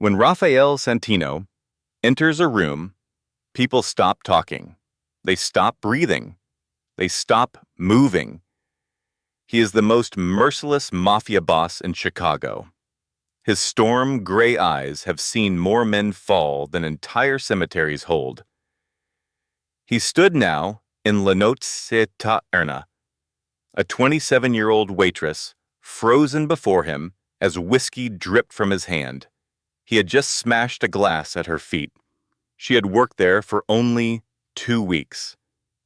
When Raphael Santino enters a room, people stop talking. They stop breathing. They stop moving. He is the most merciless mafia boss in Chicago. His storm gray eyes have seen more men fall than entire cemeteries hold. He stood now in La Notte Taverna, a 27-year-old waitress, frozen before him as whiskey dripped from his hand. He had just smashed a glass at her feet. She had worked there for only 2 weeks.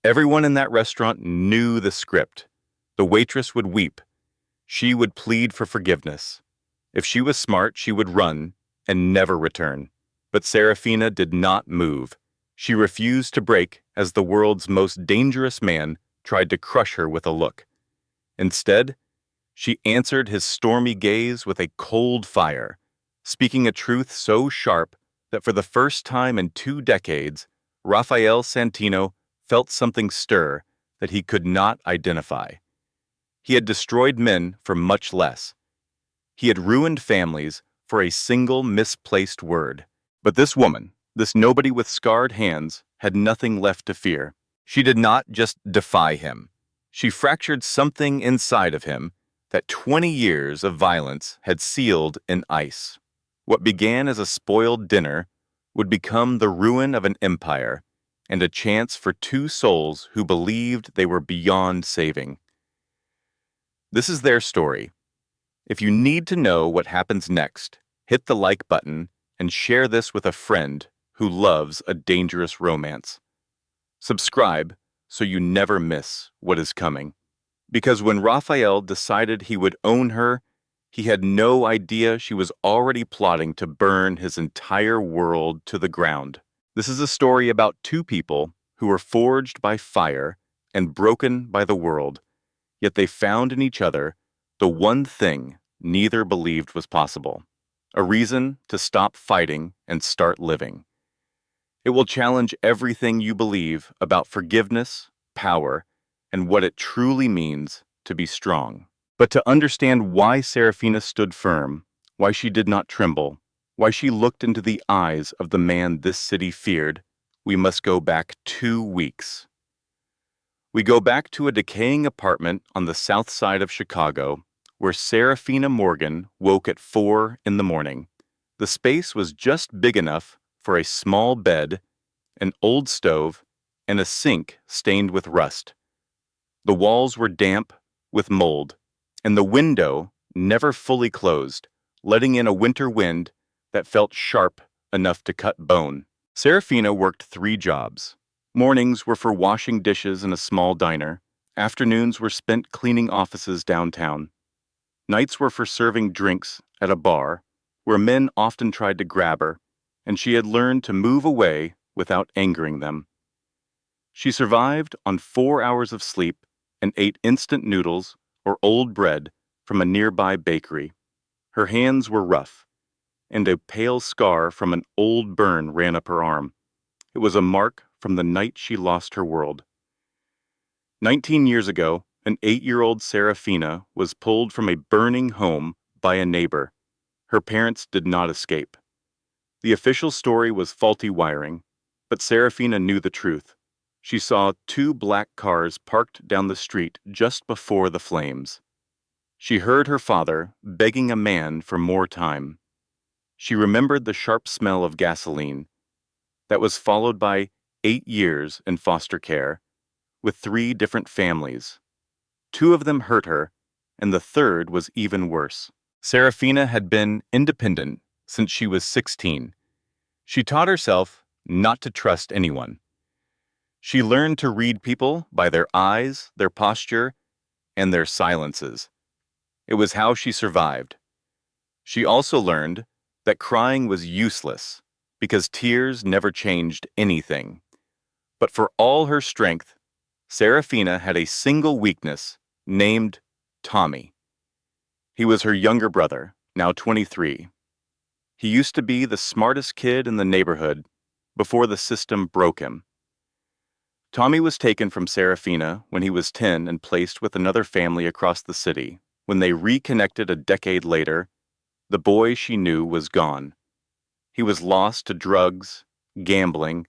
Everyone in that restaurant knew the script. The waitress would weep. She would plead for forgiveness. If she was smart, she would run and never return. But Serafina did not move. She refused to break as the world's most dangerous man tried to crush her with a look. Instead, she answered his stormy gaze with a cold fire, speaking a truth so sharp that for the first time in 2 decades, Raphael Santino felt something stir that he could not identify. He had destroyed men for much less. He had ruined families for a single misplaced word. But this woman, this nobody with scarred hands, had nothing left to fear. She did not just defy him. She fractured something inside of him that 20 years of violence had sealed in ice. What began as a spoiled dinner would become the ruin of an empire and a chance for 2 souls who believed they were beyond saving. This is their story. If you need to know what happens next, hit the like button and share this with a friend who loves a dangerous romance. Subscribe so you never miss what is coming. Because when Raphael decided he would own her, he had no idea she was already plotting to burn his entire world to the ground. This is a story about 2 people who were forged by fire and broken by the world, yet they found in each other the one thing neither believed was possible, a reason to stop fighting and start living. It will challenge everything you believe about forgiveness, power, and what it truly means to be strong. But to understand why Serafina stood firm, why she did not tremble, why she looked into the eyes of the man this city feared, we must go back 2 weeks. We go back to a decaying apartment on the south side of Chicago, where Serafina Morgan woke at 4 in the morning. The space was just big enough for a small bed, an old stove, and a sink stained with rust. The walls were damp with mold, and the window never fully closed, letting in a winter wind that felt sharp enough to cut bone. Serafina worked 3 jobs. Mornings were for washing dishes in a small diner. Afternoons were spent cleaning offices downtown. Nights were for serving drinks at a bar, where men often tried to grab her, and she had learned to move away without angering them. She survived on 4 hours of sleep and ate instant noodles or old bread from a nearby bakery. Her hands were rough, and a pale scar from an old burn ran up her arm. It was a mark from the night she lost her world. 19 years ago, an 8-year-old Serafina was pulled from a burning home by a neighbor. Her parents did not escape. The official story was faulty wiring, but Serafina knew the truth. She saw 2 black cars parked down the street just before the flames. She heard her father begging a man for more time. She remembered the sharp smell of gasoline. That was followed by 8 years in foster care, with 3 different families. 2 of them hurt her, and the 3rd was even worse. Serafina had been independent since she was 16. She taught herself not to trust anyone. She learned to read people by their eyes, their posture, and their silences. It was how she survived. She also learned that crying was useless because tears never changed anything. But for all her strength, Serafina had a single weakness named Tommy. He was her younger brother, now 23. He used to be the smartest kid in the neighborhood before the system broke him. Tommy was taken from Serafina when he was 10 and placed with another family across the city. When they reconnected a decade later, the boy she knew was gone. He was lost to drugs, gambling,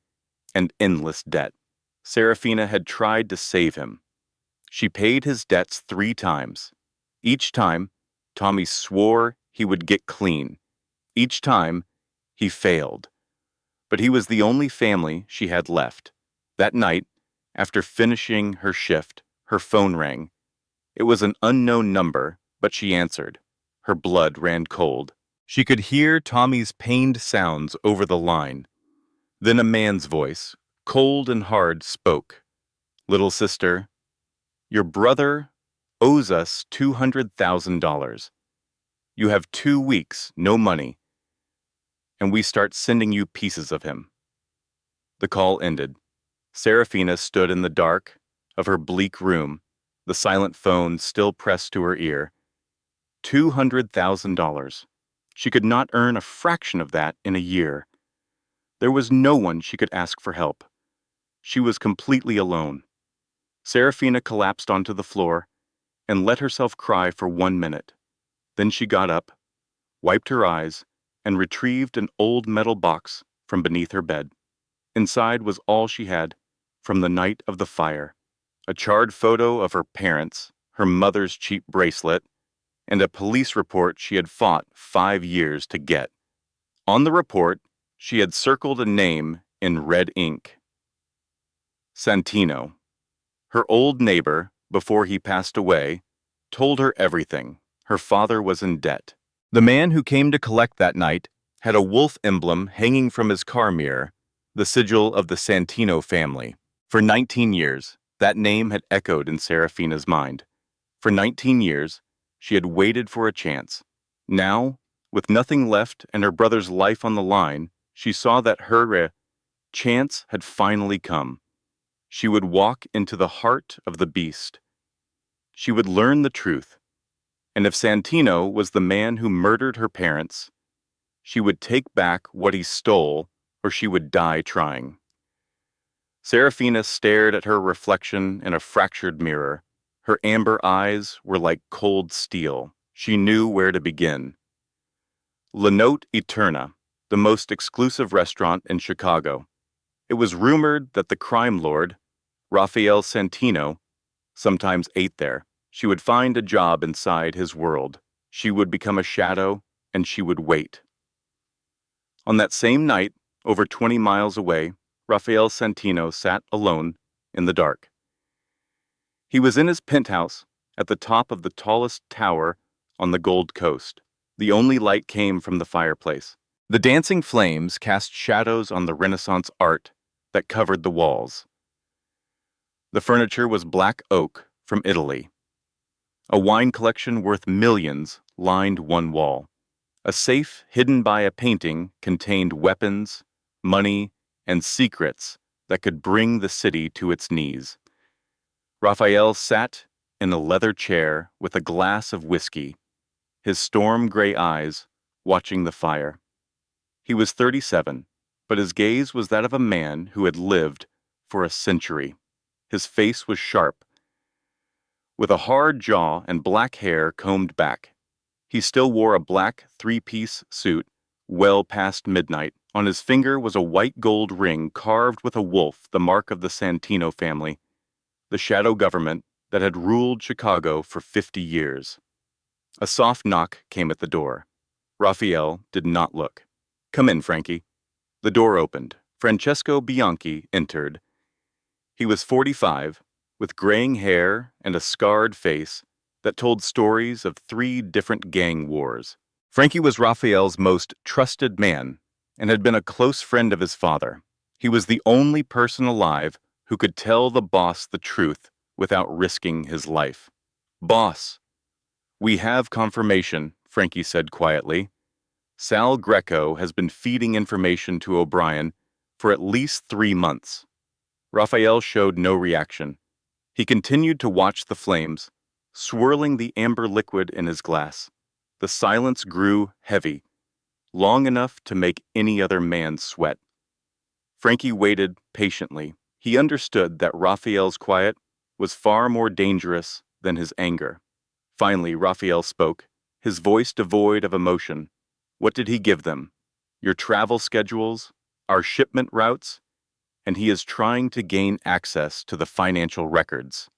and endless debt. Serafina had tried to save him. She paid his debts 3 times. Each time, Tommy swore he would get clean. Each time, he failed. But he was the only family she had left. That night, after finishing her shift, her phone rang. It was an unknown number, but she answered. Her blood ran cold. She could hear Tommy's pained sounds over the line. Then a man's voice, cold and hard, spoke. "Little sister, your brother owes us $200,000. You have 2 weeks, no money, and we start sending you pieces of him." The call ended. Serafina stood in the dark of her bleak room, the silent phone still pressed to her ear. $200,000. She could not earn a fraction of that in a year. There was no one she could ask for help. She was completely alone. Serafina collapsed onto the floor and let herself cry for 1 minute. Then she got up, wiped her eyes, and retrieved an old metal box from beneath her bed. Inside was all she had from the night of the fire: a charred photo of her parents, her mother's cheap bracelet, and a police report she had fought 5 years to get. On the report, she had circled a name in red ink: Santino. Her old neighbor, before he passed away, told her everything. Her father was in debt. The man who came to collect that night had a wolf emblem hanging from his car mirror, the sigil of the Santino family. For 19 years, that name had echoed in Serafina's mind. For 19 years, she had waited for a chance. Now, with nothing left and her brother's life on the line, she saw that her chance had finally come. She would walk into the heart of the beast. She would learn the truth. And if Santino was the man who murdered her parents, she would take back what he stole, or she would die trying. Serafina stared at her reflection in a fractured mirror. Her amber eyes were like cold steel. She knew where to begin. La Note Eterna, the most exclusive restaurant in Chicago. It was rumored that the crime lord, Raphael Santino, sometimes ate there. She would find a job inside his world. She would become a shadow, and she would wait. On that same night, over 20 miles away, Raphael Santino sat alone in the dark. He was in his penthouse at the top of the tallest tower on the Gold Coast. The only light came from the fireplace. The dancing flames cast shadows on the Renaissance art that covered the walls. The furniture was black oak from Italy. A wine collection worth millions lined one wall. A safe hidden by a painting contained weapons, money, and secrets that could bring the city to its knees. Raphael sat in a leather chair with a glass of whiskey, his storm-gray eyes watching the fire. He was 37, but his gaze was that of a man who had lived for a century. His face was sharp, with a hard jaw and black hair combed back. He still wore a black 3-piece suit well past midnight. On his finger was a white gold ring carved with a wolf, the mark of the Santino family, the shadow government that had ruled Chicago for 50 years. A soft knock came at the door. Raphael did not look. "Come in, Frankie." The door opened. Francesco Bianchi entered. He was 45, with graying hair and a scarred face that told stories of 3 different gang wars. Frankie was Raphael's most trusted man and had been a close friend of his father. He was the only person alive who could tell the boss the truth without risking his life. "Boss, we have confirmation," Frankie said quietly. "Sal Greco has been feeding information to O'Brien for at least 3 months." Raphael showed no reaction. He continued to watch the flames, swirling the amber liquid in his glass. The silence grew heavy, long enough to make any other man sweat. Frankie waited patiently. He understood that Raphael's quiet was far more dangerous than his anger. Finally, Raphael spoke, his voice devoid of emotion. "What did he give them?" your travel schedules, our shipment routes, and he is trying to gain access to the financial records.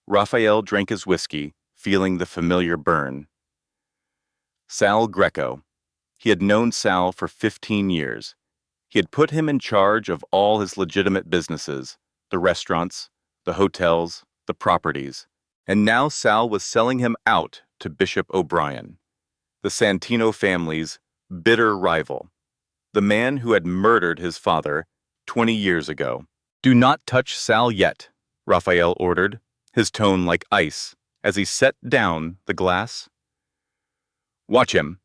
Raphael drank his whiskey, feeling the familiar burn. Sal Greco. He had known Sal for 15 years. He had put him in charge of all his legitimate businesses, the restaurants, the hotels, the properties. And now Sal was selling him out to Bishop O'Brien, the Santino family's bitter rival, the man who had murdered his father 20 years ago. "Do not touch Sal yet," Raphael ordered, his tone like ice, as he set down the glass. "Watch him.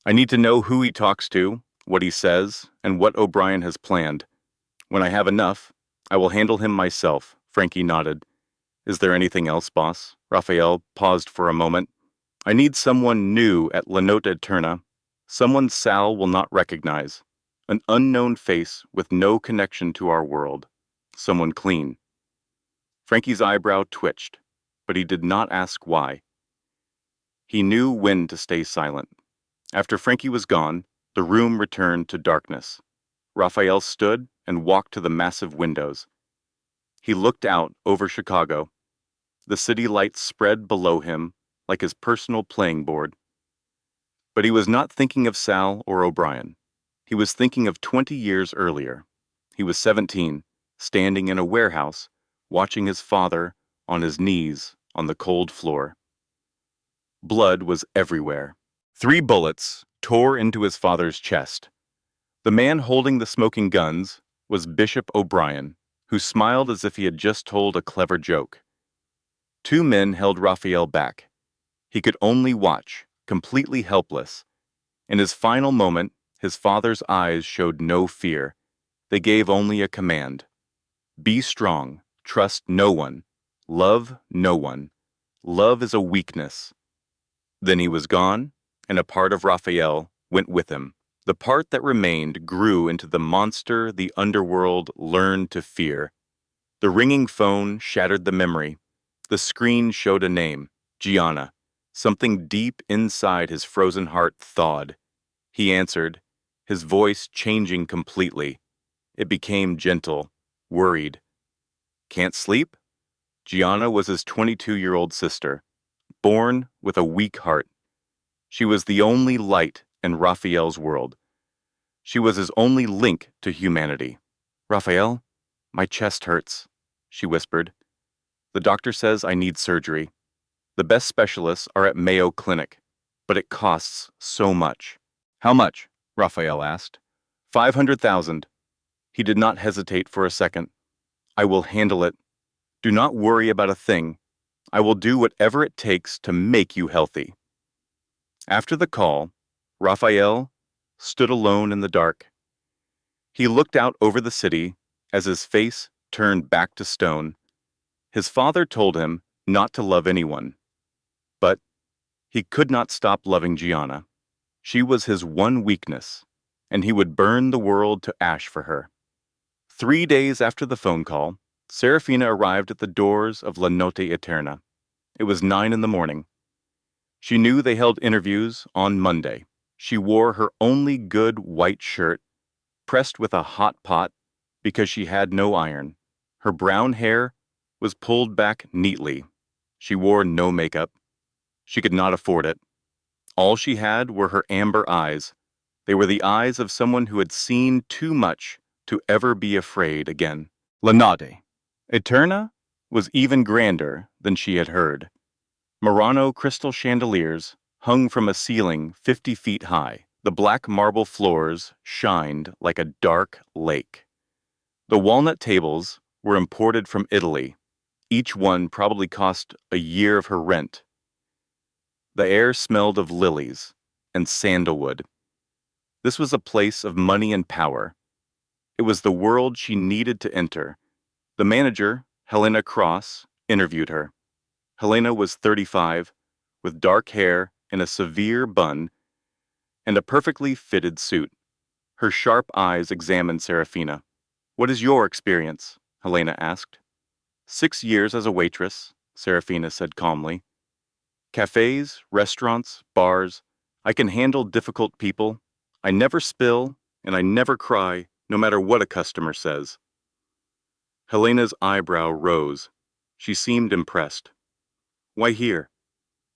I need to know who he talks to, what he says, and what O'Brien has planned. When I have enough, I will handle him myself," Frankie nodded. "Is there anything else, boss?" Raphael paused for a moment. "I need someone new at La Nota Eterna, someone Sal will not recognize, an unknown face with no connection to our world, someone clean." Frankie's eyebrow twitched, but he did not ask why. He knew when to stay silent. After Frankie was gone, the room returned to darkness. Raphael stood and walked to the massive windows. He looked out over Chicago. The city lights spread below him like his personal playing board. But he was not thinking of Sal or O'Brien. He was thinking of 20 years earlier. He was 17, standing in a warehouse, watching his father on his knees on the cold floor. Blood was everywhere. 3 bullets tore into his father's chest. The man holding the smoking guns was Bishop O'Brien, who smiled as if he had just told a clever joke. 2 men held Raphael back. He could only watch, completely helpless. In his final moment, his father's eyes showed no fear. They gave only a command. Be strong, trust no one, love no one. Love is a weakness. Then he was gone, and a part of Raphael went with him. The part that remained grew into the monster the underworld learned to fear. The ringing phone shattered the memory. The screen showed a name, Gianna. Something deep inside his frozen heart thawed. He answered, his voice changing completely. It became gentle, worried. "Can't sleep?" Gianna was his 22-year-old sister, born with a weak heart. She was the only light in Raphael's world. She was his only link to humanity. "Raphael, my chest hurts," she whispered. "The doctor says I need surgery. The best specialists are at Mayo Clinic, but it costs so much." "How much?" Raphael asked. 500,000. He did not hesitate for a second. "I will handle it. Do not worry about a thing. I will do whatever it takes to make you healthy." After the call, Raphael stood alone in the dark. He looked out over the city as his face turned back to stone. His father told him not to love anyone. But he could not stop loving Gianna. She was his one weakness, and he would burn the world to ash for her. 3 days after the phone call, Serafina arrived at the doors of La Notte Eterna. It was 9 in the morning. She knew they held interviews on Monday. She wore her only good white shirt, pressed with a hot pot because she had no iron. Her brown hair was pulled back neatly. She wore no makeup. She could not afford it. All she had were her amber eyes. They were the eyes of someone who had seen too much to ever be afraid again. La Notte Eterna was even grander than she had heard. Murano crystal chandeliers hung from a ceiling 50 feet high. The black marble floors shined like a dark lake. The walnut tables were imported from Italy. Each one probably cost a year of her rent. The air smelled of lilies and sandalwood. This was a place of money and power. It was the world she needed to enter. The manager, Helena Cross, interviewed her. Helena was 35, with dark hair in a severe bun and a perfectly fitted suit. Her sharp eyes examined Serafina. "What is your experience?" Helena asked. 6 years as a waitress, Serafina said calmly. "Cafes, restaurants, bars. I can handle difficult people. I never spill, and I never cry, no matter what a customer says. Helena's eyebrow rose. She seemed impressed. Why here?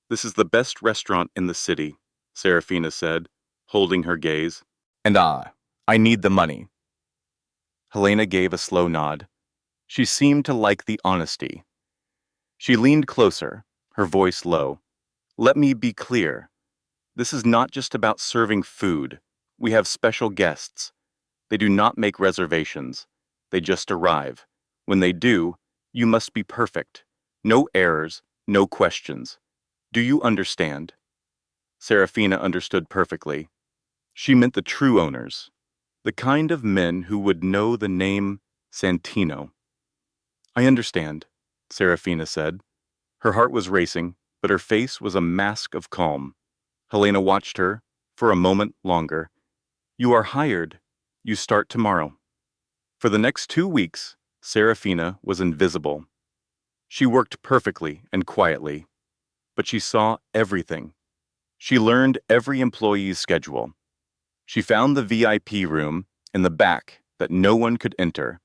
This is the best restaurant in the city, Serafina said, holding her gaze. And I need the money. Helena gave a slow nod. She seemed to like the honesty. She leaned closer, her voice low. Let me be clear. This is not just about serving food. We have special guests. They do not make reservations. They just arrive. When they do, you must be perfect. No errors, no questions. Do you understand? Serafina understood perfectly. She meant the true owners, the kind of men who would know the name Santino. I understand, Serafina said. Her heart was racing, but her face was a mask of calm. Helena watched her for a moment longer. You are hired. You start tomorrow. For the next 2 weeks, Serafina was invisible. She worked perfectly and quietly, but she saw everything. She learned every employee's schedule. She found the VIP room in the back that no one could enter.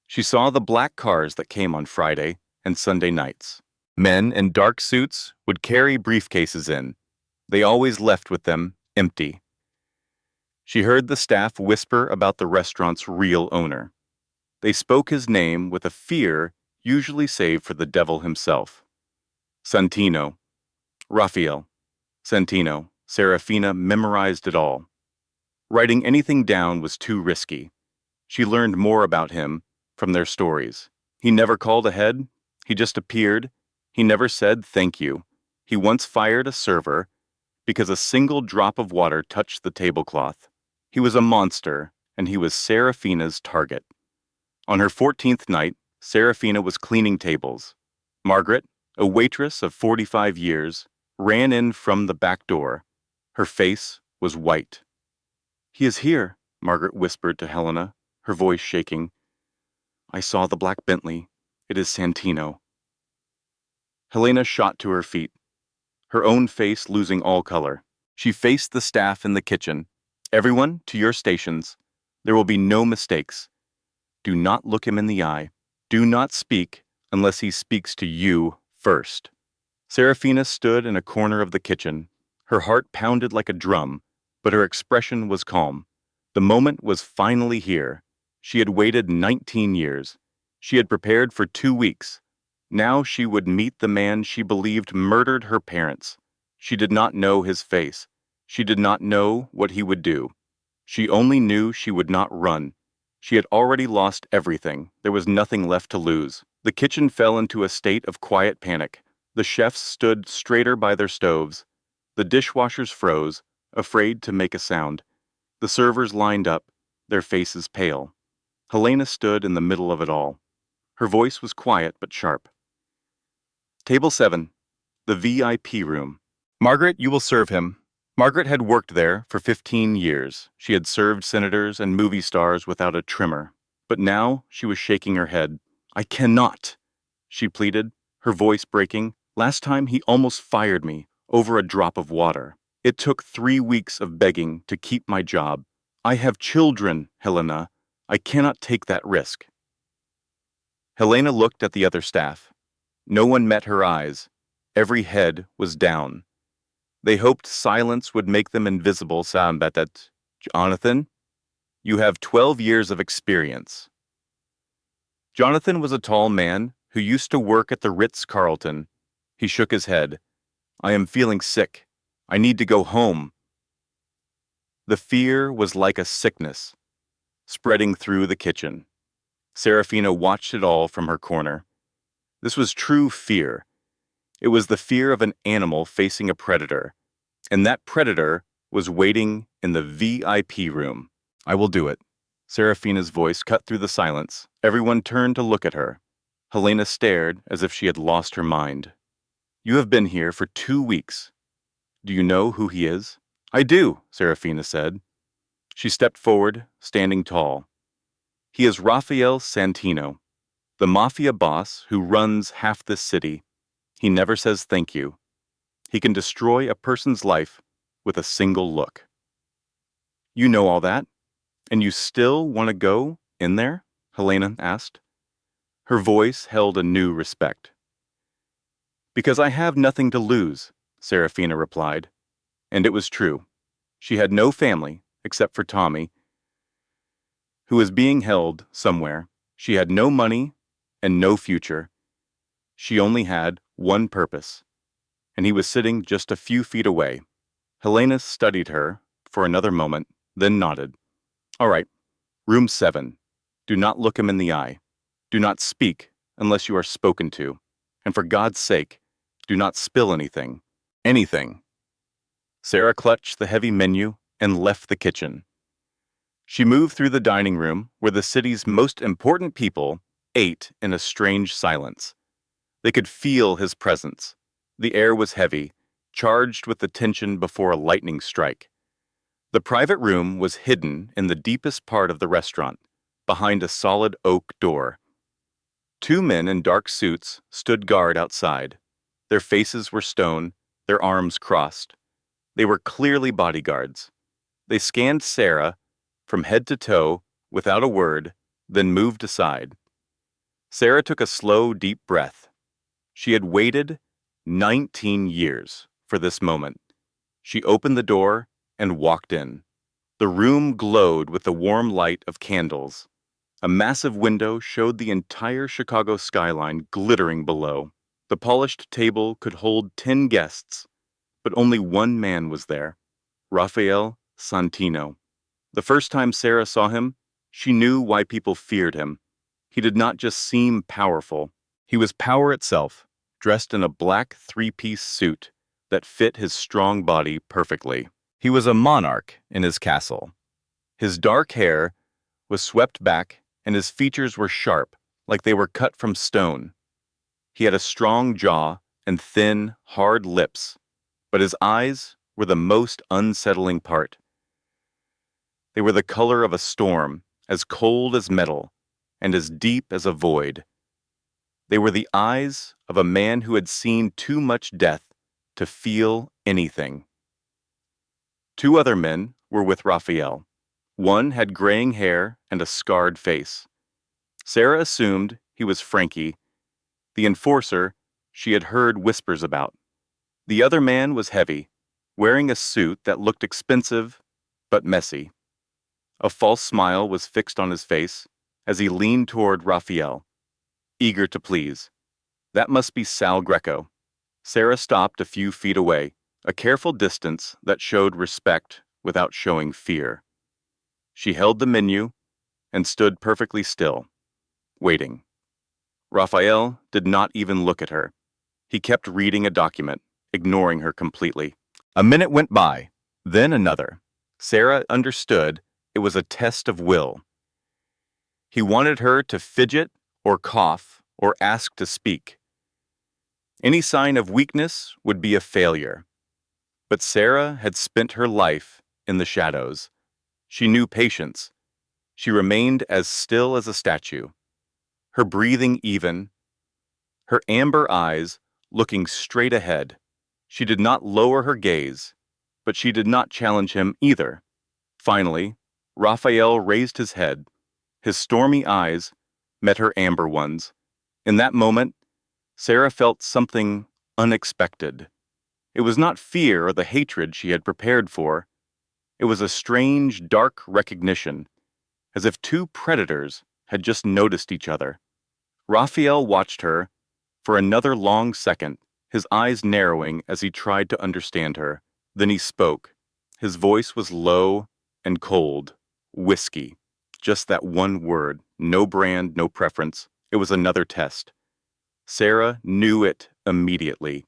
She saw the black cars that came on Friday and Sunday nights. Men in dark suits would carry briefcases in. They always left with them empty. She heard the staff whisper about the restaurant's real owner. They spoke his name with a fear usually saved for the devil himself. Santino. Raphael. Santino. Serafina memorized it all. Writing anything down was too risky. She learned more about him from their stories. He never called ahead. He just appeared. He never said thank you. He once fired a server because a single drop of water touched the tablecloth. He was a monster, and he was Serafina's target. On her 14th night, Serafina was cleaning tables. Margaret, a waitress of 45 years, ran in from the back door. Her face was white. He is here, Margaret whispered to Helena, her voice shaking. I saw the black Bentley. It is Santino. Helena shot to her feet, her own face losing all color. She faced the staff in the kitchen. Everyone, to your stations. There will be no mistakes. Do not look him in the eye. Do not speak unless he speaks to you first. Serafina stood in a corner of the kitchen. Her heart pounded like a drum, but her expression was calm. The moment was finally here. She had waited 19 years. She had prepared for 2 weeks. Now she would meet the man she believed murdered her parents. She did not know his face. She did not know what he would do. She only knew she would not run. She had already lost everything. There was nothing left to lose. The kitchen fell into a state of quiet panic. The chefs stood straighter by their stoves. The dishwashers froze, afraid to make a sound. The servers lined up, their faces pale. Helena stood in the middle of it all. Her voice was quiet but sharp. Table 7, the VIP room. Margaret, you will serve him. Margaret had worked there for 15 years. She had served senators and movie stars without a tremor. But now she was shaking her head. I cannot, she pleaded, her voice breaking. Last time he almost fired me over a drop of water. It took 3 weeks of begging to keep my job. I have children, Helena. I cannot take that risk. Helena looked at the other staff. No one met her eyes. Every head was down. They hoped silence would make them invisible. Sambatat. Jonathan, you have 12 years of experience. Jonathan was a tall man who used to work at the Ritz-Carlton. He shook his head. I am feeling sick. I need to go home. The fear was like a sickness, spreading through the kitchen. Serafina watched it all from her corner. This was true fear. It was the fear of an animal facing a predator, and that predator was waiting in the VIP room. I will do it. Serafina's voice cut through the silence. Everyone turned to look at her. Helena stared as if she had lost her mind. You have been here for 2 weeks. Do you know who he is? I do, Serafina said. She stepped forward, standing tall. He is Raphael Santino, the Mafia boss who runs half this city. He never says thank you. He can destroy a person's life with a single look. You know all that, and you still want to go in there? Helena asked. Her voice held a new respect. Because I have nothing to lose, Serafina replied. And it was true. She had no family, except for Tommy, who was being held somewhere. She had no money and no future. She only had one purpose, and he was sitting just a few feet away. Helena studied her for another moment, then nodded. All right, room 7. Do not look him in the eye. Do not speak unless you are spoken to. And for God's sake, do not spill anything. Anything. Sarah clutched the heavy menu and left the kitchen. She moved through the dining room where the city's most important people ate in a strange silence. They could feel his presence. The air was heavy, charged with the tension before a lightning strike. The private room was hidden in the deepest part of the restaurant, behind a solid oak door. 2 men in dark suits stood guard outside. Their faces were stone, their arms crossed. They were clearly bodyguards. They scanned Sarah from head to toe without a word, then moved aside. Sarah took a slow, deep breath. She had waited 19 years for this moment. She opened the door and walked in. The room glowed with the warm light of candles. A massive window showed the entire Chicago skyline glittering below. The polished table could hold 10 guests, but only one man was there, Raphael Santino. The first time Sarah saw him, she knew why people feared him. He did not just seem powerful. He was power itself, dressed in a black 3-piece suit that fit his strong body perfectly. He was a monarch in his castle. His dark hair was swept back, and his features were sharp, like they were cut from stone. He had a strong jaw and thin, hard lips, but his eyes were the most unsettling part. They were the color of a storm, as cold as metal, and as deep as a void. They were the eyes of a man who had seen too much death to feel anything. 2 other men were with Raphael. One had graying hair and a scarred face. Sarah assumed he was Frankie, the enforcer she had heard whispers about. The other man was heavy, wearing a suit that looked expensive but messy. A false smile was fixed on his face as he leaned toward Raphael, eager to please. That must be Sal Greco. Sarah stopped a few feet away, a careful distance that showed respect without showing fear. She held the menu and stood perfectly still, waiting. Raphael did not even look at her. He kept reading a document, ignoring her completely. A minute went by, then another. Sarah understood it was a test of will. He wanted her to fidget or cough or ask to speak. Any sign of weakness would be a failure. But Sarah had spent her life in the shadows. She knew patience. She remained as still as a statue, her breathing even, her amber eyes looking straight ahead. She did not lower her gaze, but she did not challenge him either. Finally, Raphael raised his head. His stormy eyes met her amber ones. In that moment, Sarah felt something unexpected. It was not fear or the hatred she had prepared for. It was a strange, dark recognition, as if 2 predators had just noticed each other. Raphael watched her for another long second, his eyes narrowing as he tried to understand her. Then he spoke. His voice was low and cold. Whiskey. Just that one word. No brand, no preference. It was another test. Sarah knew it immediately.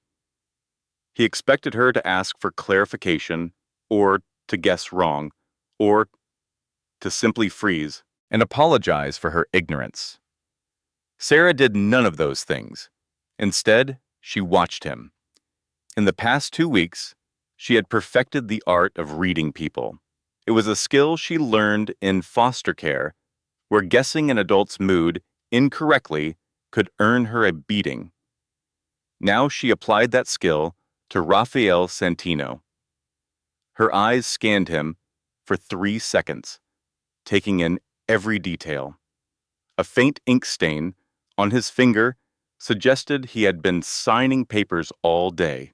He expected her to ask for clarification, or to guess wrong, or to simply freeze and apologize for her ignorance. Sarah did none of those things. Instead, she watched him. In the past 2 weeks, she had perfected the art of reading people. It was a skill she learned in foster care, where guessing an adult's mood incorrectly could earn her a beating. Now she applied that skill to Raphael Santino. Her eyes scanned him for 3 seconds, taking in every detail. A faint ink stain on his finger suggested he had been signing papers all day.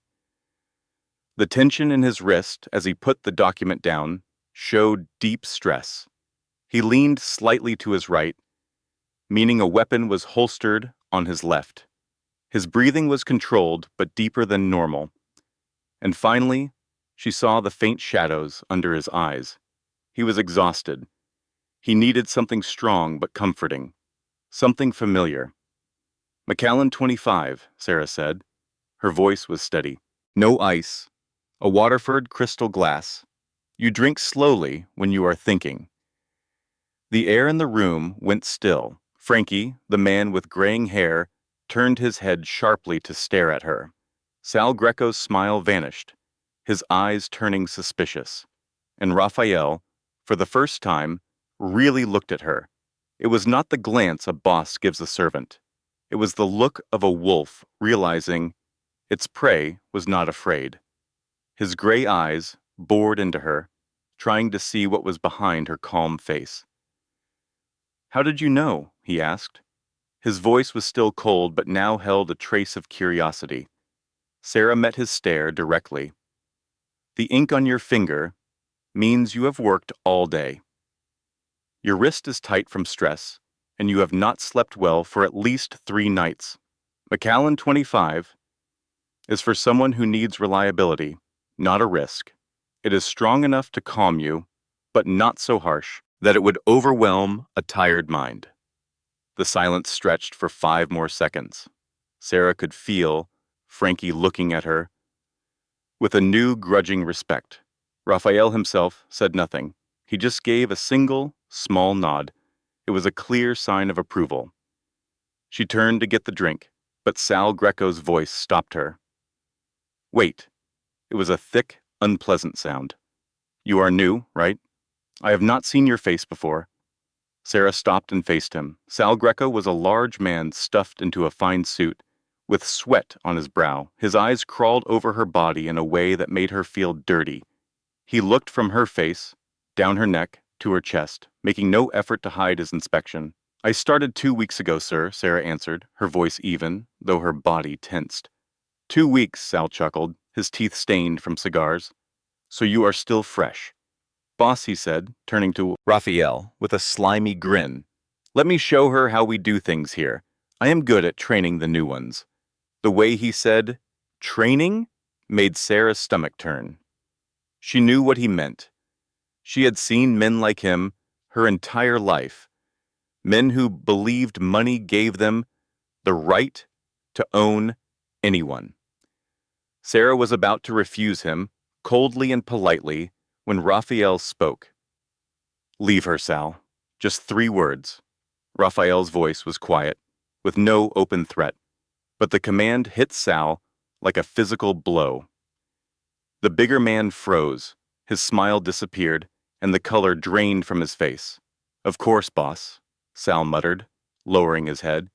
The tension in his wrist as he put the document down showed deep stress. He leaned slightly to his right, meaning a weapon was holstered on his left. His breathing was controlled but deeper than normal. And finally, she saw the faint shadows under his eyes. He was exhausted. He needed something strong but comforting, something familiar. "Macallan 25, Sarah said. Her voice was steady. "No ice. A Waterford crystal glass. You drink slowly when you are thinking." The air in the room went still. Frankie, the man with graying hair, turned his head sharply to stare at her. Sal Greco's smile vanished, his eyes turning suspicious. And Raphael, for the first time, really looked at her. It was not the glance a boss gives a servant. It was the look of a wolf realizing its prey was not afraid. His gray eyes bored into her, trying to see what was behind her calm face. "How did you know?" he asked. His voice was still cold but now held a trace of curiosity. Sarah met his stare directly. "The ink on your finger means you have worked all day. Your wrist is tight from stress, and you have not slept well for at least 3 nights. Macallan 25 is for someone who needs reliability, not a risk. It is strong enough to calm you, but not so harsh that it would overwhelm a tired mind." The silence stretched for 5 more seconds. Sarah could feel Frankie looking at her with a new grudging respect. Raphael himself said nothing. He just gave a single, small nod. It was a clear sign of approval. She turned to get the drink, but Sal Greco's voice stopped her. "Wait." It was a thick, unpleasant sound. "You are new, right? I have not seen your face before." Sarah stopped and faced him. Sal Greco was a large man stuffed into a fine suit, with sweat on his brow. His eyes crawled over her body in a way that made her feel dirty. He looked from her face, down her neck, to her chest, making no effort to hide his inspection. "I started 2 weeks ago, sir," Sarah answered, her voice even, though her body tensed. 2 weeks, Sal chuckled, his teeth stained from cigars. "So you are still fresh." "Boss," he said, turning to Raphael with a slimy grin. "Let me show her how we do things here. I am good at training the new ones." The way he said, "training," made Sarah's stomach turn. She knew what he meant. She had seen men like him her entire life. Men who believed money gave them the right to own anyone. Sarah was about to refuse him, coldly and politely, when Raphael spoke. "Leave her, Sal. Just 3 words." Raphael's voice was quiet, with no open threat, but the command hit Sal like a physical blow. The bigger man froze, his smile disappeared, and the color drained from his face. "Of course, boss," Sal muttered, lowering his head.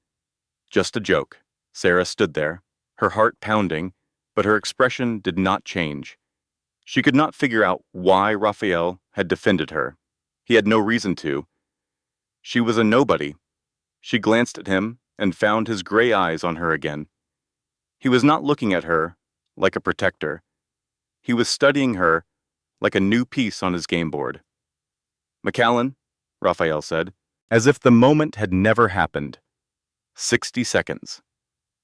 "Just a joke." Sarah stood there, her heart pounding, but her expression did not change. She could not figure out why Raphael had defended her. He had no reason to. She was a nobody. She glanced at him and found his gray eyes on her again. He was not looking at her like a protector. He was studying her like a new piece on his game board. "Macallan," Raphael said, as if the moment had never happened. 60 seconds.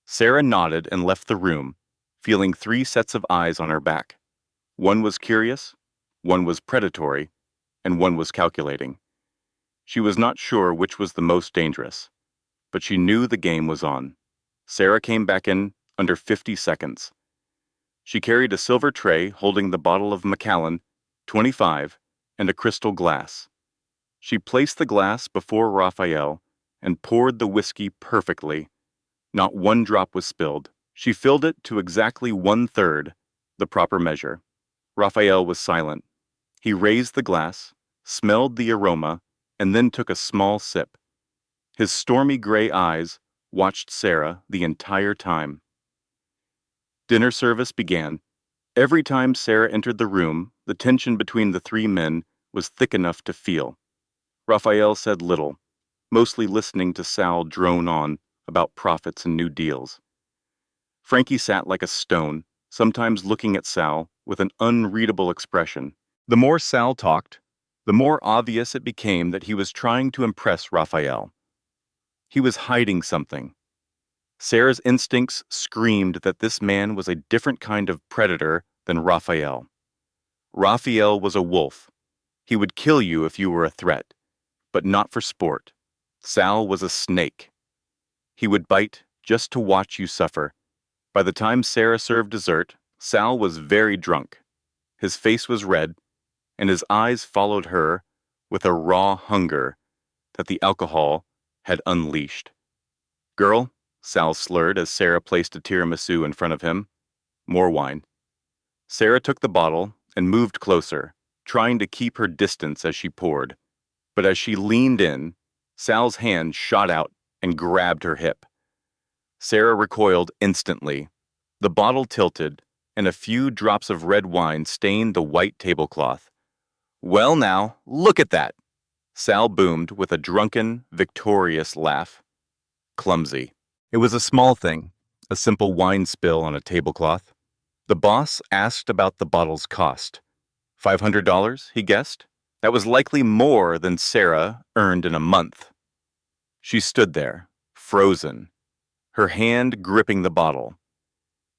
Sarah nodded and left the room, feeling 3 sets of eyes on her back. One was curious, one was predatory, and one was calculating. She was not sure which was the most dangerous, but she knew the game was on. Sarah came back in under 50 seconds. She carried a silver tray holding the bottle of Macallan 25 and a crystal glass. She placed the glass before Raphael and poured the whiskey perfectly. Not one drop was spilled. She filled it to exactly 1/3, the proper measure. Raphael was silent. He raised the glass, smelled the aroma, and then took a small sip. His stormy gray eyes watched Sarah the entire time. Dinner service began. Every time Sarah entered the room, the tension between the 3 men was thick enough to feel. Raphael said little, mostly listening to Sal drone on about profits and new deals. Frankie sat like a stone, sometimes looking at Sal with an unreadable expression. The more Sal talked, the more obvious it became that he was trying to impress Raphael. He was hiding something. Sarah's instincts screamed that this man was a different kind of predator than Raphael. Raphael was a wolf. He would kill you if you were a threat, but not for sport. Sal was a snake. He would bite just to watch you suffer. By the time Sarah served dessert, Sal was very drunk. His face was red, and his eyes followed her with a raw hunger that the alcohol had unleashed. "Girl," Sal slurred as Sarah placed a tiramisu in front of him. More wine. Sarah took the bottle and moved closer, trying to keep her distance as she poured. But as she leaned in, Sal's hand shot out and grabbed her hip. Sarah recoiled instantly. The bottle tilted, and a few drops of red wine stained the white tablecloth. "Well now, look at that!" Sal boomed with a drunken, victorious laugh. Clumsy. It was a small thing, a simple wine spill on a tablecloth. The boss asked about the bottle's cost. $500, he guessed. That was likely more than Sarah earned in a month. She stood there, frozen, her hand gripping the bottle.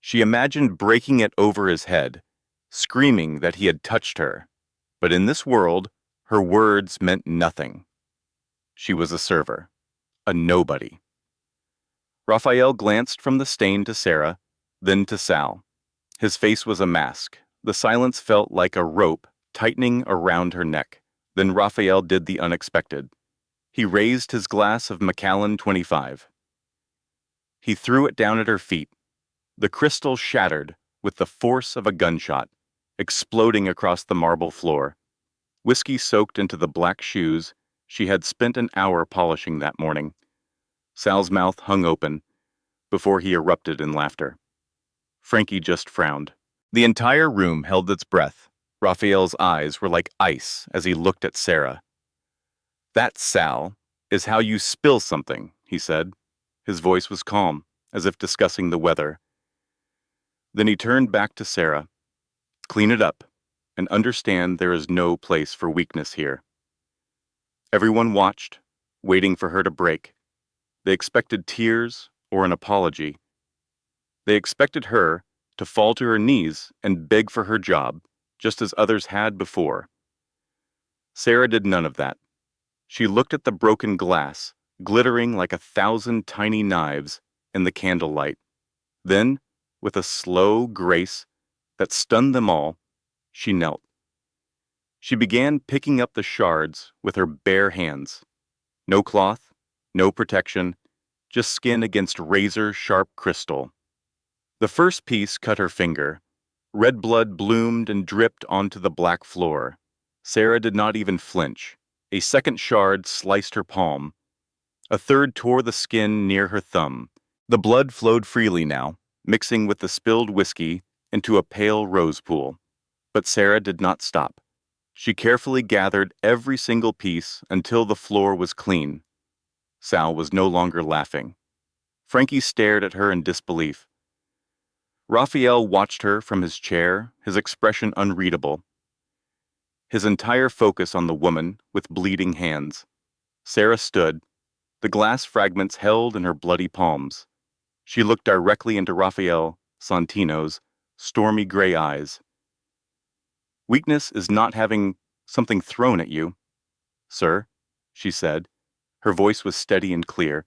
She imagined breaking it over his head, screaming that he had touched her. But in this world, her words meant nothing. She was a server, a nobody. Raphael glanced from the stain to Sarah, then to Sal. His face was a mask. The silence felt like a rope tightening around her neck. Then Raphael did the unexpected. He raised his glass of Macallan 25. He threw it down at her feet. The crystal shattered with the force of a gunshot, exploding across the marble floor. Whiskey soaked into the black shoes she had spent an hour polishing that morning. Sal's mouth hung open before he erupted in laughter. Frankie just frowned. The entire room held its breath. Raphael's eyes were like ice as he looked at Sarah. "That, Sal, is how you spill something," he said. His voice was calm, as if discussing the weather. Then he turned back to Sarah. "Clean it up, and understand there is no place for weakness here." Everyone watched, waiting for her to break. They expected tears or an apology. They expected her to fall to her knees and beg for her job, just as others had before. Sarah did none of that. She looked at the broken glass, glittering like 1,000 tiny knives in the candlelight. Then, with a slow grace that stunned them all, she knelt. She began picking up the shards with her bare hands. No cloth, no protection, just skin against razor-sharp crystal. The first piece cut her finger. Red blood bloomed and dripped onto the black floor. Sarah did not even flinch. A second shard sliced her palm. A third tore the skin near her thumb. The blood flowed freely now, mixing with the spilled whiskey into a pale rose pool. But Sarah did not stop. She carefully gathered every single piece until the floor was clean. Sal was no longer laughing. Frankie stared at her in disbelief. Raphael watched her from his chair, his expression unreadable. His entire focus on the woman with bleeding hands. Sarah stood, the glass fragments held in her bloody palms. She looked directly into Raphael Santino's stormy gray eyes. "Weakness is not having something thrown at you, sir," she said. Her voice was steady and clear.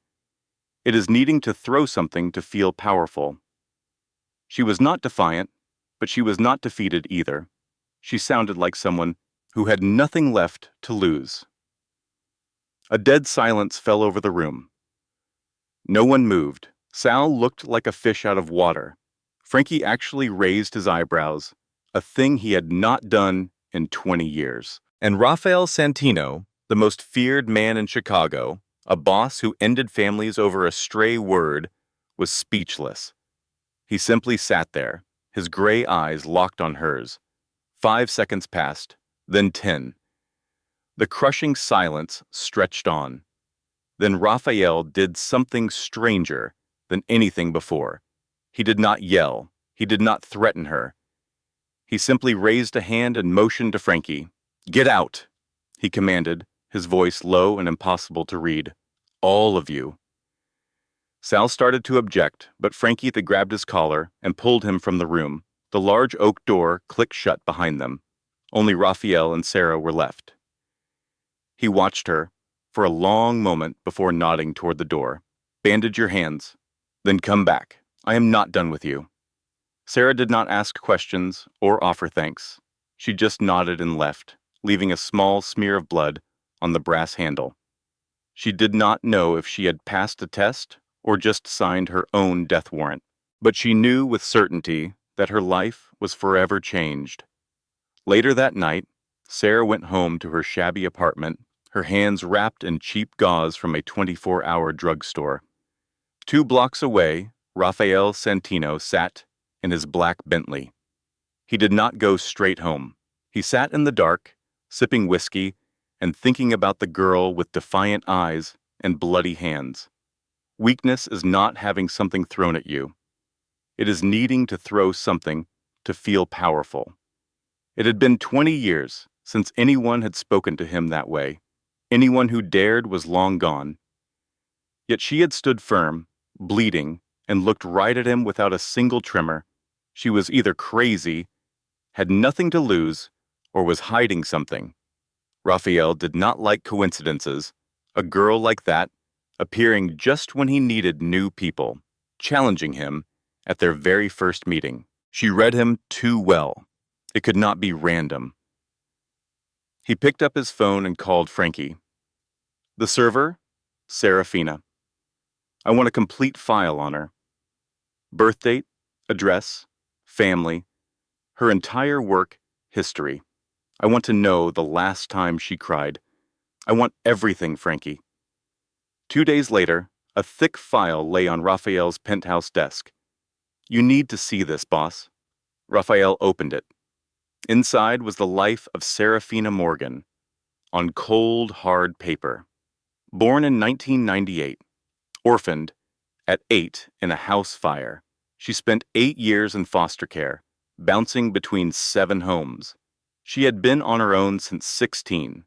"It is needing to throw something to feel powerful." She was not defiant, but she was not defeated either. She sounded like someone who had nothing left to lose. A dead silence fell over the room. No one moved. Sal looked like a fish out of water. Frankie actually raised his eyebrows, a thing he had not done in 20 years. And Raphael Santino, the most feared man in Chicago, a boss who ended families over a stray word, was speechless. He simply sat there, his gray eyes locked on hers. 5 seconds passed, then 10. The crushing silence stretched on. Then Raphael did something stranger than anything before. He did not yell. He did not threaten her. He simply raised a hand and motioned to Frankie. "Get out," he commanded, his voice low and impossible to read. "All of you." Sal started to object, but Frankie grabbed his collar and pulled him from the room. The large oak door clicked shut behind them. Only Raphael and Sarah were left. He watched her for a long moment before nodding toward the door. "Bandage your hands. Then come back. I am not done with you." Sarah did not ask questions or offer thanks. She just nodded and left, leaving a small smear of blood on the brass handle. She did not know if she had passed a test or just signed her own death warrant, but she knew with certainty that her life was forever changed. Later that night, Sarah went home to her shabby apartment, her hands wrapped in cheap gauze from a 24-hour drugstore. 2 blocks away, Raphael Santino sat in his black Bentley. He did not go straight home. He sat in the dark, sipping whiskey and thinking about the girl with defiant eyes and bloody hands. Weakness is not having something thrown at you. It is needing to throw something to feel powerful. It had been 20 years since anyone had spoken to him that way. Anyone who dared was long gone. Yet she had stood firm, bleeding, and looked right at him without a single tremor. She was either crazy, had nothing to lose, or was hiding something. Raphael did not like coincidences. A girl like that, appearing just when he needed new people, challenging him at their very first meeting. She read him too well. It could not be random. He picked up his phone and called Frankie. "The server? Serafina. I want a complete file on her. Birth date, address, family, her entire work history. I want to know the last time she cried. I want everything, Frankie." 2 days later, a thick file lay on Raphael's penthouse desk. "You need to see this, boss." Raphael opened it. Inside was the life of Serafina Morgan, on cold, hard paper. Born in 1998, orphaned at 8 in a house fire. She spent 8 years in foster care, bouncing between 7 homes. She had been on her own since 16.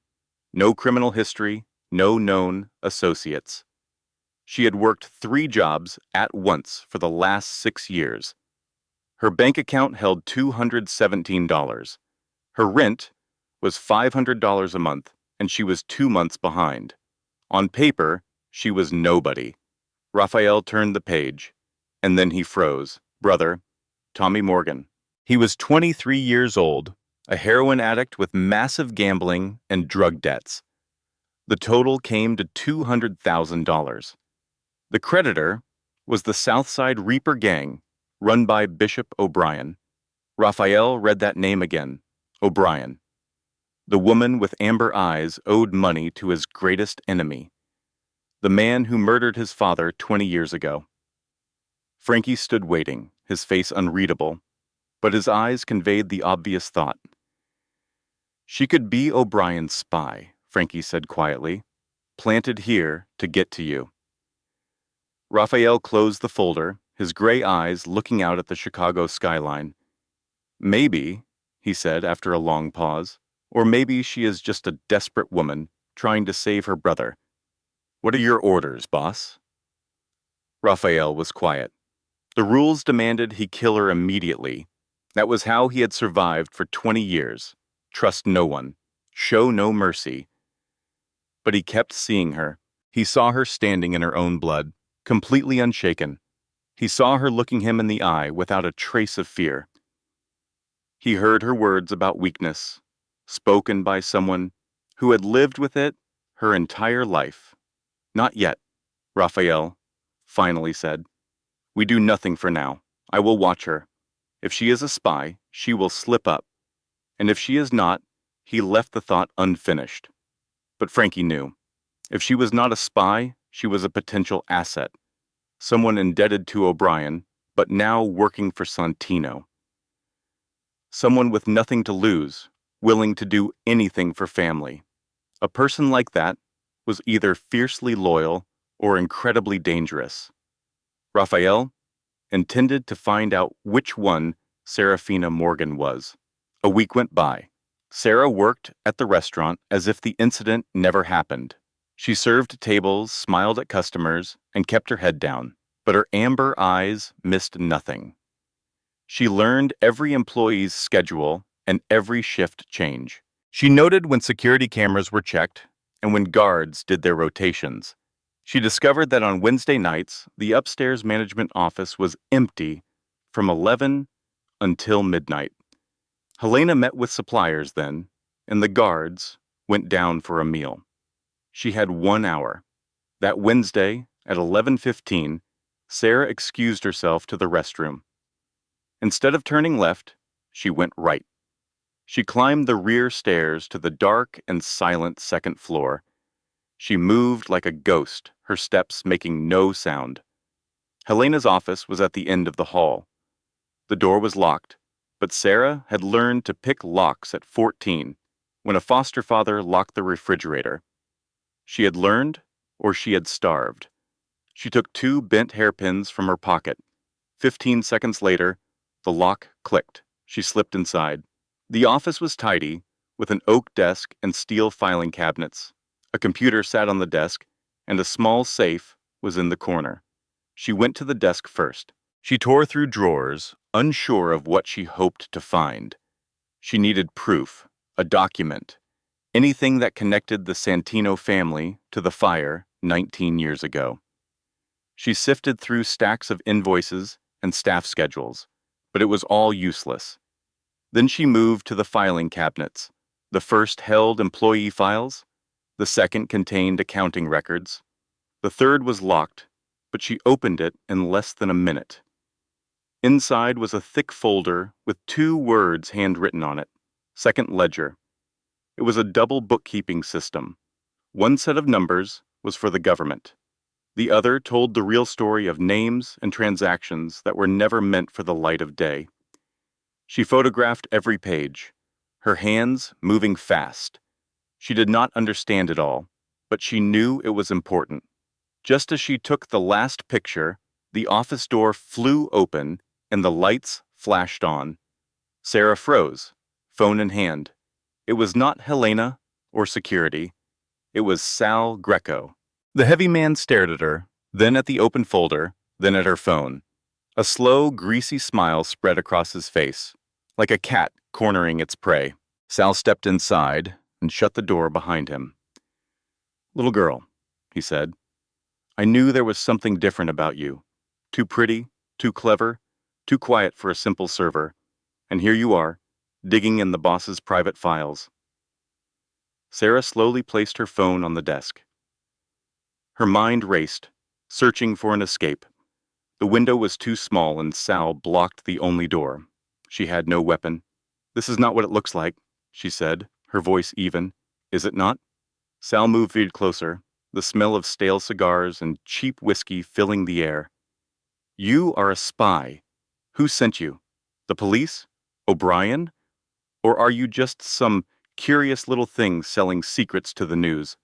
No criminal history, no known associates. She had worked 3 jobs at once for the last 6 years. Her bank account held $217. Her rent was $500 a month, and she was 2 months behind. On paper, she was nobody. Raphael turned the page, and then he froze. Brother, Tommy Morgan. He was 23 years old, a heroin addict with massive gambling and drug debts. The total came to $200,000. The creditor was the Southside Reaper Gang, run by Bishop O'Brien. Raphael read that name again, O'Brien. The woman with amber eyes owed money to his greatest enemy, the man who murdered his father 20 years ago. Frankie stood waiting, his face unreadable, but his eyes conveyed the obvious thought. "She could be O'Brien's spy," Frankie said quietly, "planted here to get to you." Raphael closed the folder, his gray eyes looking out at the Chicago skyline. "Maybe," he said after a long pause, "or maybe she is just a desperate woman trying to save her brother. What are your orders, boss?" Raphael was quiet. The rules demanded he kill her immediately. That was how he had survived for 20 years. Trust no one. Show no mercy. But he kept seeing her. He saw her standing in her own blood, completely unshaken. He saw her looking him in the eye without a trace of fear. He heard her words about weakness, spoken by someone who had lived with it her entire life. "Not yet," Raphael finally said. "We do nothing for now. I will watch her. If she is a spy, she will slip up. And if she is not," he left the thought unfinished. But Frankie knew. If she was not a spy, she was a potential asset. Someone indebted to O'Brien, but now working for Santino. Someone with nothing to lose, willing to do anything for family. A person like that was either fiercely loyal or incredibly dangerous. Raphael intended to find out which one Serafina Morgan was. A week went by. Sarah worked at the restaurant as if the incident never happened. She served tables, smiled at customers, and kept her head down, but her amber eyes missed nothing. She learned every employee's schedule and every shift change. She noted when security cameras were checked and when guards did their rotations. She discovered that on Wednesday nights, the upstairs management office was empty from 11 until midnight. Helena met with suppliers then, and the guards went down for a meal. She had 1 hour. That Wednesday at 11:15, Sarah excused herself to the restroom. Instead of turning left, she went right. She climbed the rear stairs to the dark and silent second floor. She moved like a ghost, her steps making no sound. Helena's office was at the end of the hall. The door was locked, but Sarah had learned to pick locks at 14 when a foster father locked the refrigerator. She had learned, or she had starved. She took 2 bent hairpins from her pocket. 15 seconds later, the lock clicked. She slipped inside. The office was tidy, with an oak desk and steel filing cabinets. A computer sat on the desk, and a small safe was in the corner. She went to the desk first. She tore through drawers, unsure of what she hoped to find. She needed proof, a document, anything that connected the Santino family to the fire 19 years ago. She sifted through stacks of invoices and staff schedules, but it was all useless. Then she moved to the filing cabinets. The first held employee files. The second contained accounting records. The third was locked, but she opened it in less than a minute. Inside was a thick folder with 2 words handwritten on it, second ledger. It was a double bookkeeping system. One set of numbers was for the government. The other told the real story of names and transactions that were never meant for the light of day. She photographed every page, her hands moving fast. She did not understand it all, but she knew it was important. Just as she took the last picture, the office door flew open and the lights flashed on. Sarah froze, phone in hand. It was not Helena or security. It was Sal Greco. The heavy man stared at her, then at the open folder, then at her phone. A slow, greasy smile spread across his face, like a cat cornering its prey. Sal stepped inside and shut the door behind him. "Little girl," he said, "I knew there was something different about you. Too pretty, too clever, too quiet for a simple server. And here you are, digging in the boss's private files." Sarah slowly placed her phone on the desk. Her mind raced, searching for an escape. The window was too small and Sal blocked the only door. She had no weapon. "This is not what it looks like," she said, her voice even. "Is it not?" Sal moved closer, the smell of stale cigars and cheap whiskey filling the air. "You are a spy. Who sent you? The police? O'Brien? Or are you just some curious little thing selling secrets to the news?"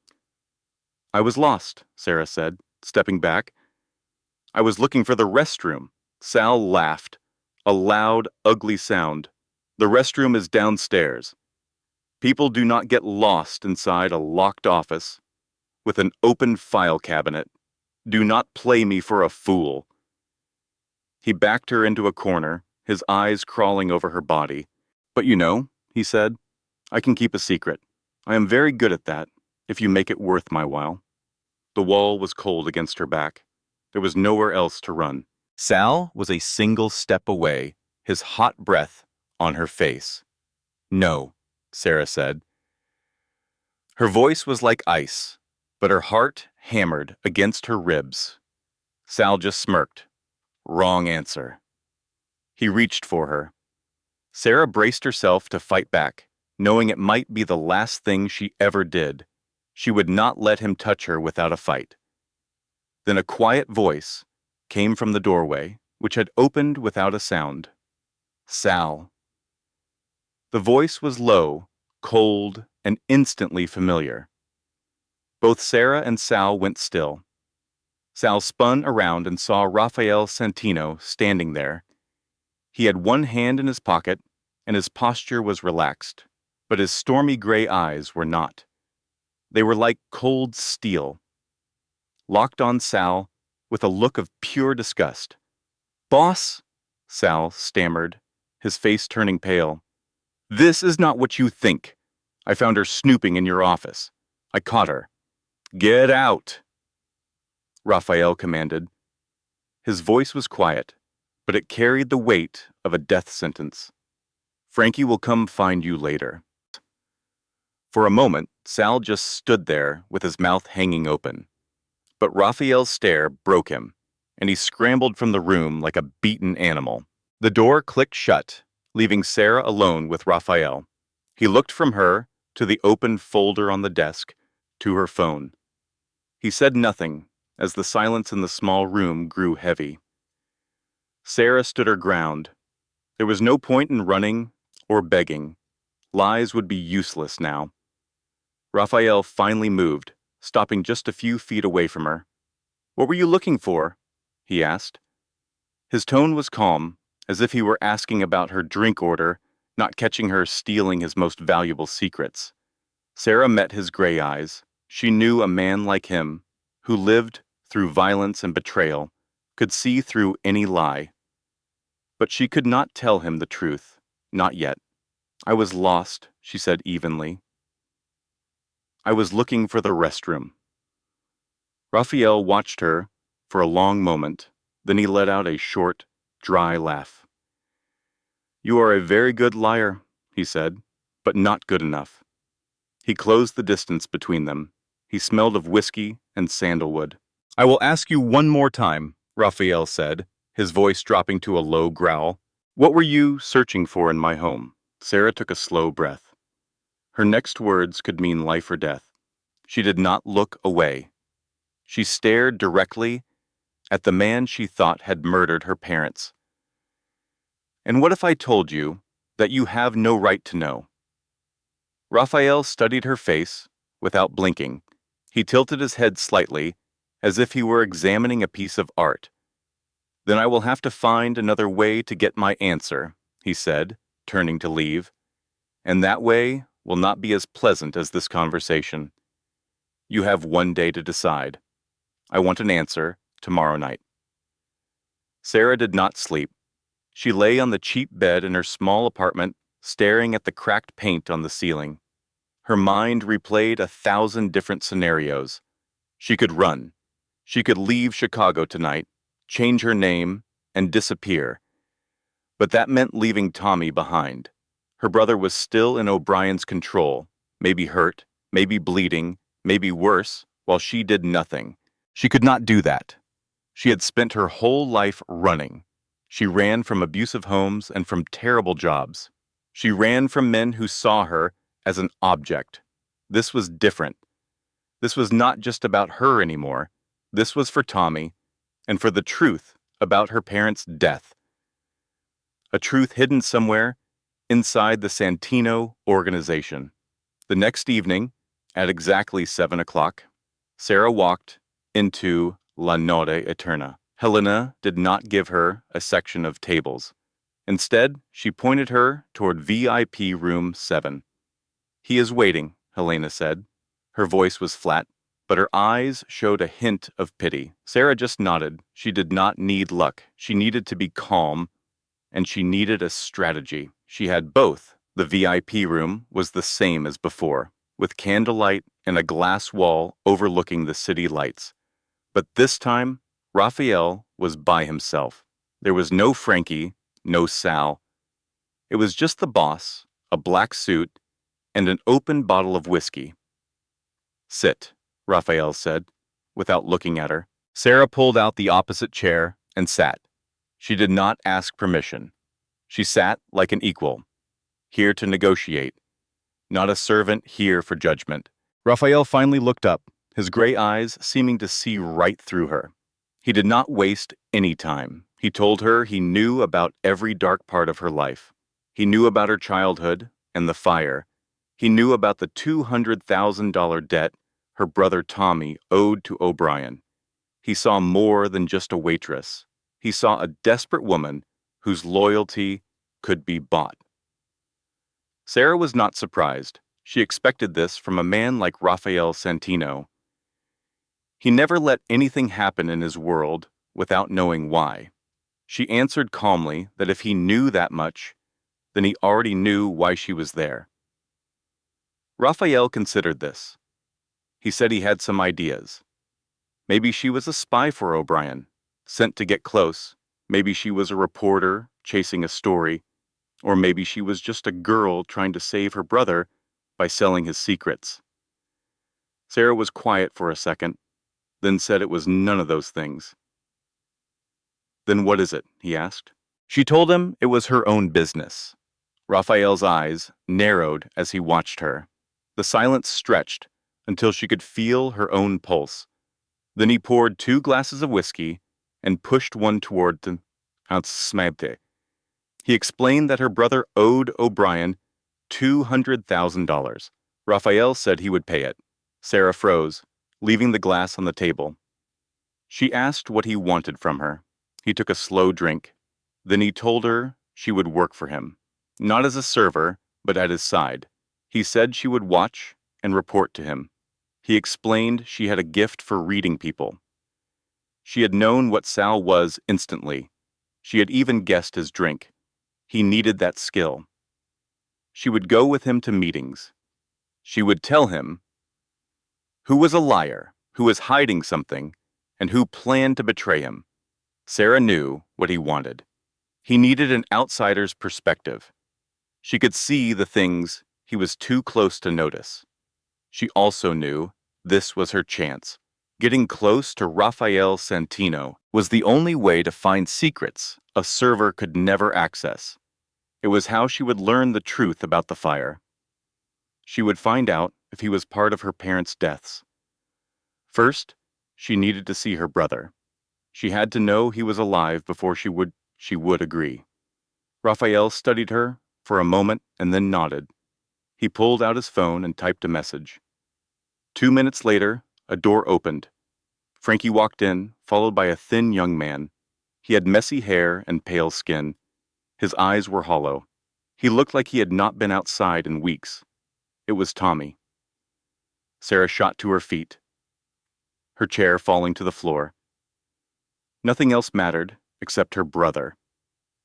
"I was lost," Sarah said, stepping back. "I was looking for the restroom." Sal laughed, a loud, ugly sound. "The restroom is downstairs. People do not get lost inside a locked office with an open file cabinet. Do not play me for a fool." He backed her into a corner, his eyes crawling over her body. "But you know," he said, "I can keep a secret. I am very good at that, if you make it worth my while." The wall was cold against her back. There was nowhere else to run. Sal was a single step away, his hot breath on her face. "No," Sarah said. Her voice was like ice, but her heart hammered against her ribs. Sal just smirked. Wrong answer. He reached for her. Sarah braced herself to fight back, knowing it might be the last thing she ever did. She would not let him touch her without a fight. Then a quiet voice came from the doorway, which had opened without a sound. "Sal." The voice was low, cold, and instantly familiar. Both Sarah and Sal went still. Sal spun around and saw Rafael Santino standing there. He had one hand in his pocket, and his posture was relaxed, but his stormy gray eyes were not. They were like cold steel. Locked on Sal with a look of pure disgust. "Boss," Sal stammered, his face turning pale. "This is not what you think. I found her snooping in your office. I caught her." "Get out," Raphael commanded. His voice was quiet, but it carried the weight of a death sentence. "Frankie will come find you later." For a moment, Sal just stood there with his mouth hanging open. But Raphael's stare broke him, and he scrambled from the room like a beaten animal. The door clicked shut, leaving Sarah alone with Raphael. He looked from her to the open folder on the desk, to her phone. He said nothing as the silence in the small room grew heavy. Sarah stood her ground. There was no point in running or begging. Lies would be useless now. Raphael finally moved, stopping just a few feet away from her. "What were you looking for?" he asked. His tone was calm, as if he were asking about her drink order, not catching her stealing his most valuable secrets. Sarah met his gray eyes. She knew a man like him, who lived through violence and betrayal, could see through any lie. But she could not tell him the truth, not yet. "I was lost," she said evenly. "I was looking for the restroom." Raphael watched her for a long moment, then he let out a short, dry laugh. "You are a very good liar," he said, "but not good enough." He closed the distance between them. He smelled of whiskey and sandalwood. "I will ask you one more time," Raphael said, his voice dropping to a low growl. "What were you searching for in my home?" Sarah took a slow breath. Her next words could mean life or death. She did not look away. She stared directly at the man she thought had murdered her parents. "And what if I told you that you have no right to know?" Raphael studied her face without blinking. He tilted his head slightly, as if he were examining a piece of art. "Then I will have to find another way to get my answer," he said, turning to leave. "And that way will not be as pleasant as this conversation. You have one day to decide. I want an answer tomorrow night." Sarah did not sleep. She lay on the cheap bed in her small apartment, staring at the cracked paint on the ceiling. Her mind replayed 1,000 different scenarios. She could run. She could leave Chicago tonight, change her name, and disappear. But that meant leaving Tommy behind. Her brother was still in O'Brien's control, maybe hurt, maybe bleeding, maybe worse, while she did nothing. She could not do that. She had spent her whole life running. She ran from abusive homes and from terrible jobs. She ran from men who saw her as an object. This was different. This was not just about her anymore. This was for Tommy, and for the truth about her parents' death. A truth hidden somewhere inside the Santino organization. The next evening, at exactly 7 o'clock, Sarah walked into La Notte Eterna. Helena did not give her a section of tables. Instead, she pointed her toward VIP room 7. "He is waiting," Helena said. Her voice was flat, but her eyes showed a hint of pity. Sarah just nodded. She did not need luck. She needed to be calm, and she needed a strategy. She had both. The VIP room was the same as before, with candlelight and a glass wall overlooking the city lights. But this time, Raphael was by himself. There was no Frankie, no Sal. It was just the boss, a black suit, and an open bottle of whiskey. "Sit," Raphael said, without looking at her. Sarah pulled out the opposite chair and sat. She did not ask permission. She sat like an equal, here to negotiate, not a servant here for judgment. Raphael finally looked up, his gray eyes seeming to see right through her. He did not waste any time. He told her he knew about every dark part of her life. He knew about her childhood and the fire. He knew about the $200,000 debt her brother Tommy owed to O'Brien. He saw more than just a waitress. He saw a desperate woman whose loyalty could be bought. Sarah was not surprised. She expected this from a man like Raphael Santino. He never let anything happen in his world without knowing why. She answered calmly that if he knew that much, then he already knew why she was there. Raphael considered this. He said he had some ideas. Maybe she was a spy for O'Brien, sent to get close. Maybe she was a reporter chasing a story. Or maybe she was just a girl trying to save her brother by selling his secrets. Sarah was quiet for a second, then said it was none of those things. Then what is it? He asked. She told him it was her own business. Raphael's eyes narrowed as he watched her. The silence stretched until she could feel her own pulse. Then he poured 2 glasses of whiskey and pushed one toward the outsmabte. He explained that her brother owed O'Brien $200,000. Raphael said he would pay it. Sarah froze, leaving the glass on the table. She asked what he wanted from her. He took a slow drink. Then he told her she would work for him, not as a server, but at his side. He said she would watch and report to him. He explained she had a gift for reading people. She had known what Sal was instantly. She had even guessed his drink. He needed that skill. She would go with him to meetings. She would tell him who was a liar, who was hiding something, and who planned to betray him. Sarah knew what he wanted. He needed an outsider's perspective. She could see the things he was too close to notice. She also knew this was her chance. Getting close to Raphael Santino was the only way to find secrets a server could never access. It was how she would learn the truth about the fire. She would find out if he was part of her parents' deaths. First, she needed to see her brother. She had to know he was alive before she would agree. Raphael studied her for a moment and then nodded. He pulled out his phone and typed a message. 2 minutes later, a door opened. Frankie walked in, followed by a thin young man. He had messy hair and pale skin. His eyes were hollow. He looked like he had not been outside in weeks. It was Tommy. Sarah shot to her feet, her chair falling to the floor. Nothing else mattered except her brother.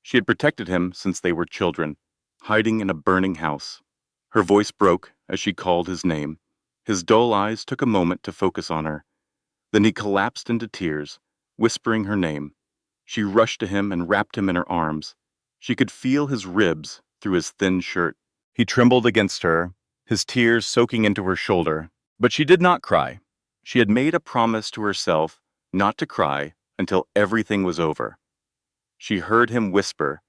She had protected him since they were children, hiding in a burning house. Her voice broke as she called his name. His dull eyes took a moment to focus on her. Then he collapsed into tears, whispering her name. She rushed to him and wrapped him in her arms. She could feel his ribs through his thin shirt. He trembled against her, his tears soaking into her shoulder. But she did not cry. She had made a promise to herself not to cry until everything was over. She heard him whisper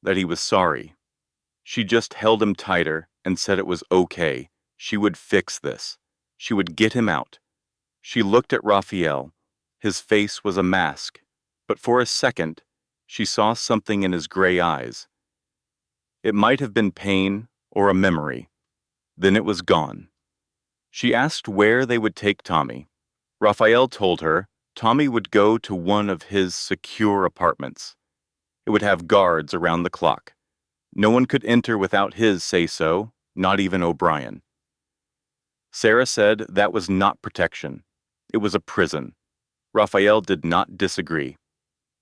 that he was sorry. She just held him tighter and said it was okay. She would fix this. She would get him out. She looked at Raphael. His face was a mask, but for a second, she saw something in his gray eyes. It might have been pain or a memory. Then it was gone. She asked where they would take Tommy. Raphael told her Tommy would go to one of his secure apartments. It would have guards around the clock. No one could enter without his say-so, not even O'Brien. Sarah said that was not protection. It was a prison. Raphael did not disagree.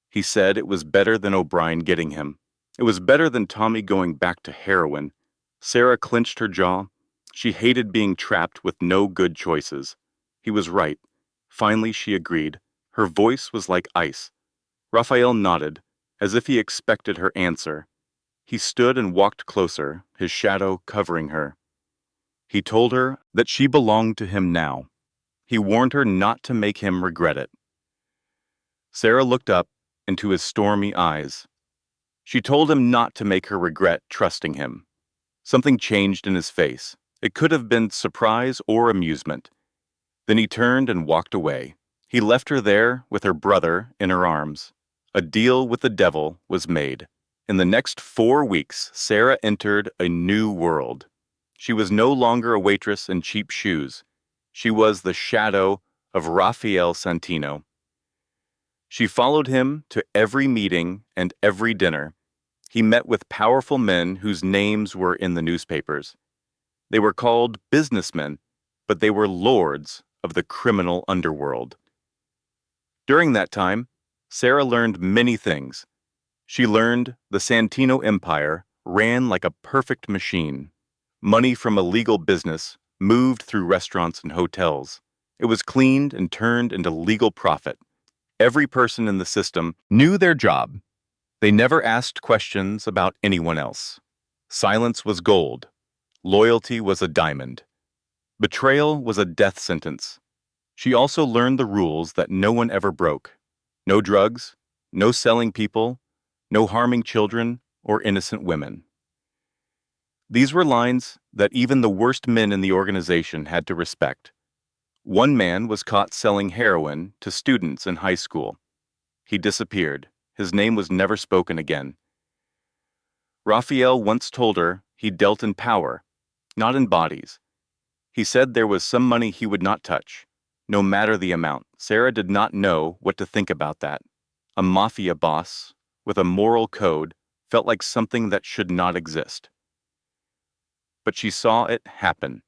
He said it was better than O'Brien getting him. It was better than Tommy going back to heroin. Sarah clenched her jaw. She hated being trapped with no good choices. He was right. Finally, she agreed. Her voice was like ice. Raphael nodded, as if he expected her answer. He stood and walked closer, his shadow covering her. He told her that she belonged to him now. He warned her not to make him regret it. Sarah looked up into his stormy eyes. She told him not to make her regret trusting him. Something changed in his face. It could have been surprise or amusement. Then he turned and walked away. He left her there with her brother in her arms. A deal with the devil was made. In the next 4 weeks, Sarah entered a new world. She was no longer a waitress in cheap shoes. She was the shadow of Raphael Santino. She followed him to every meeting and every dinner. He met with powerful men whose names were in the newspapers. They were called businessmen, but they were lords of the criminal underworld. During that time, Sarah learned many things. She learned the Santino empire ran like a perfect machine. Money from illegal business moved through restaurants and hotels. It was cleaned and turned into legal profit. Every person in the system knew their job. They never asked questions about anyone else. Silence was gold. Loyalty was a diamond. Betrayal was a death sentence. She also learned the rules that no one ever broke. No drugs, no selling people, no harming children or innocent women. These were lines that even the worst men in the organization had to respect. One man was caught selling heroin to students in high school. He disappeared. His name was never spoken again. Raphael once told her he dealt in power, not in bodies. He said there was some money he would not touch, no matter the amount. Sarah did not know what to think about that. A mafia boss with a moral code felt like something that should not exist. But she saw it happen.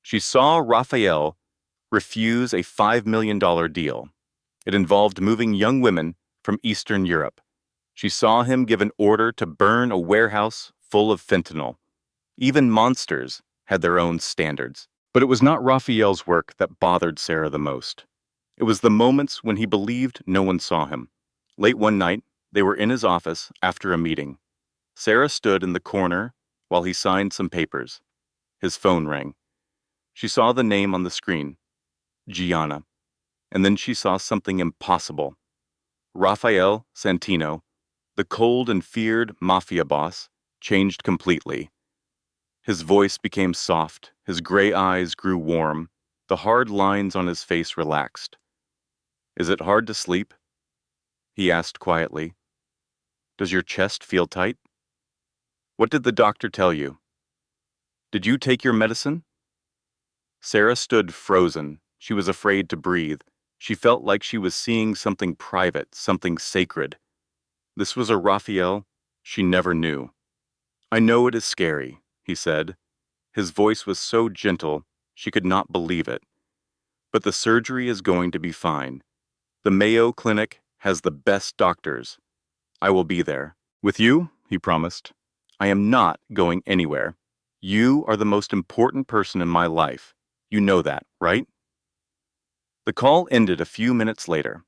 She saw Raphael refuse a $5 million deal. It involved moving young women from Eastern Europe. She saw him give an order to burn a warehouse full of fentanyl. Even monsters had their own standards. But it was not Raphael's work that bothered Sarah the most. It was the moments when he believed no one saw him. Late one night, they were in his office after a meeting. Sarah stood in the corner while he signed some papers. His phone rang. She saw the name on the screen, Gianna, and then she saw something impossible. Raphael Santino, the cold and feared mafia boss, changed completely. His voice became soft, his gray eyes grew warm, the hard lines on his face relaxed. "Is it hard to sleep?" he asked quietly. "Does your chest feel tight? What did the doctor tell you? Did you take your medicine?" Sarah stood frozen. She was afraid to breathe. She felt like she was seeing something private, something sacred. This was a Raphael she never knew. "I know it is scary," he said. His voice was so gentle, she could not believe it. "But the surgery is going to be fine. The Mayo Clinic has the best doctors. I will be there. With you," he promised. "I am not going anywhere. You are the most important person in my life. You know that, right?" The call ended a few minutes later.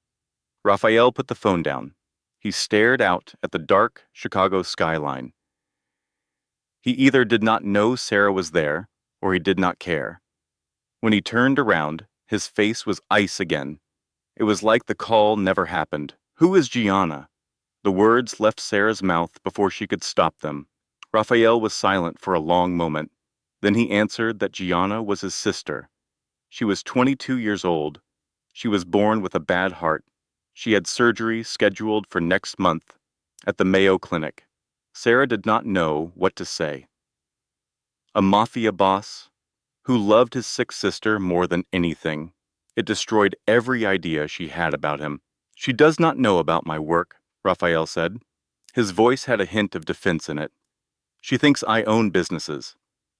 Raphael put the phone down. He stared out at the dark Chicago skyline. He either did not know Sarah was there, or he did not care. When he turned around, his face was ice again. It was like the call never happened. "Who is Gianna?" The words left Sarah's mouth before she could stop them. Raphael was silent for a long moment. Then he answered that Gianna was his sister. She was 22 years old. She was born with a bad heart. She had surgery scheduled for next month at the Mayo Clinic. Sarah did not know what to say. A mafia boss who loved his sick sister more than anything. It destroyed every idea she had about him. "She does not know about my work," Raphael said. His voice had a hint of defense in it. "She thinks I own businesses.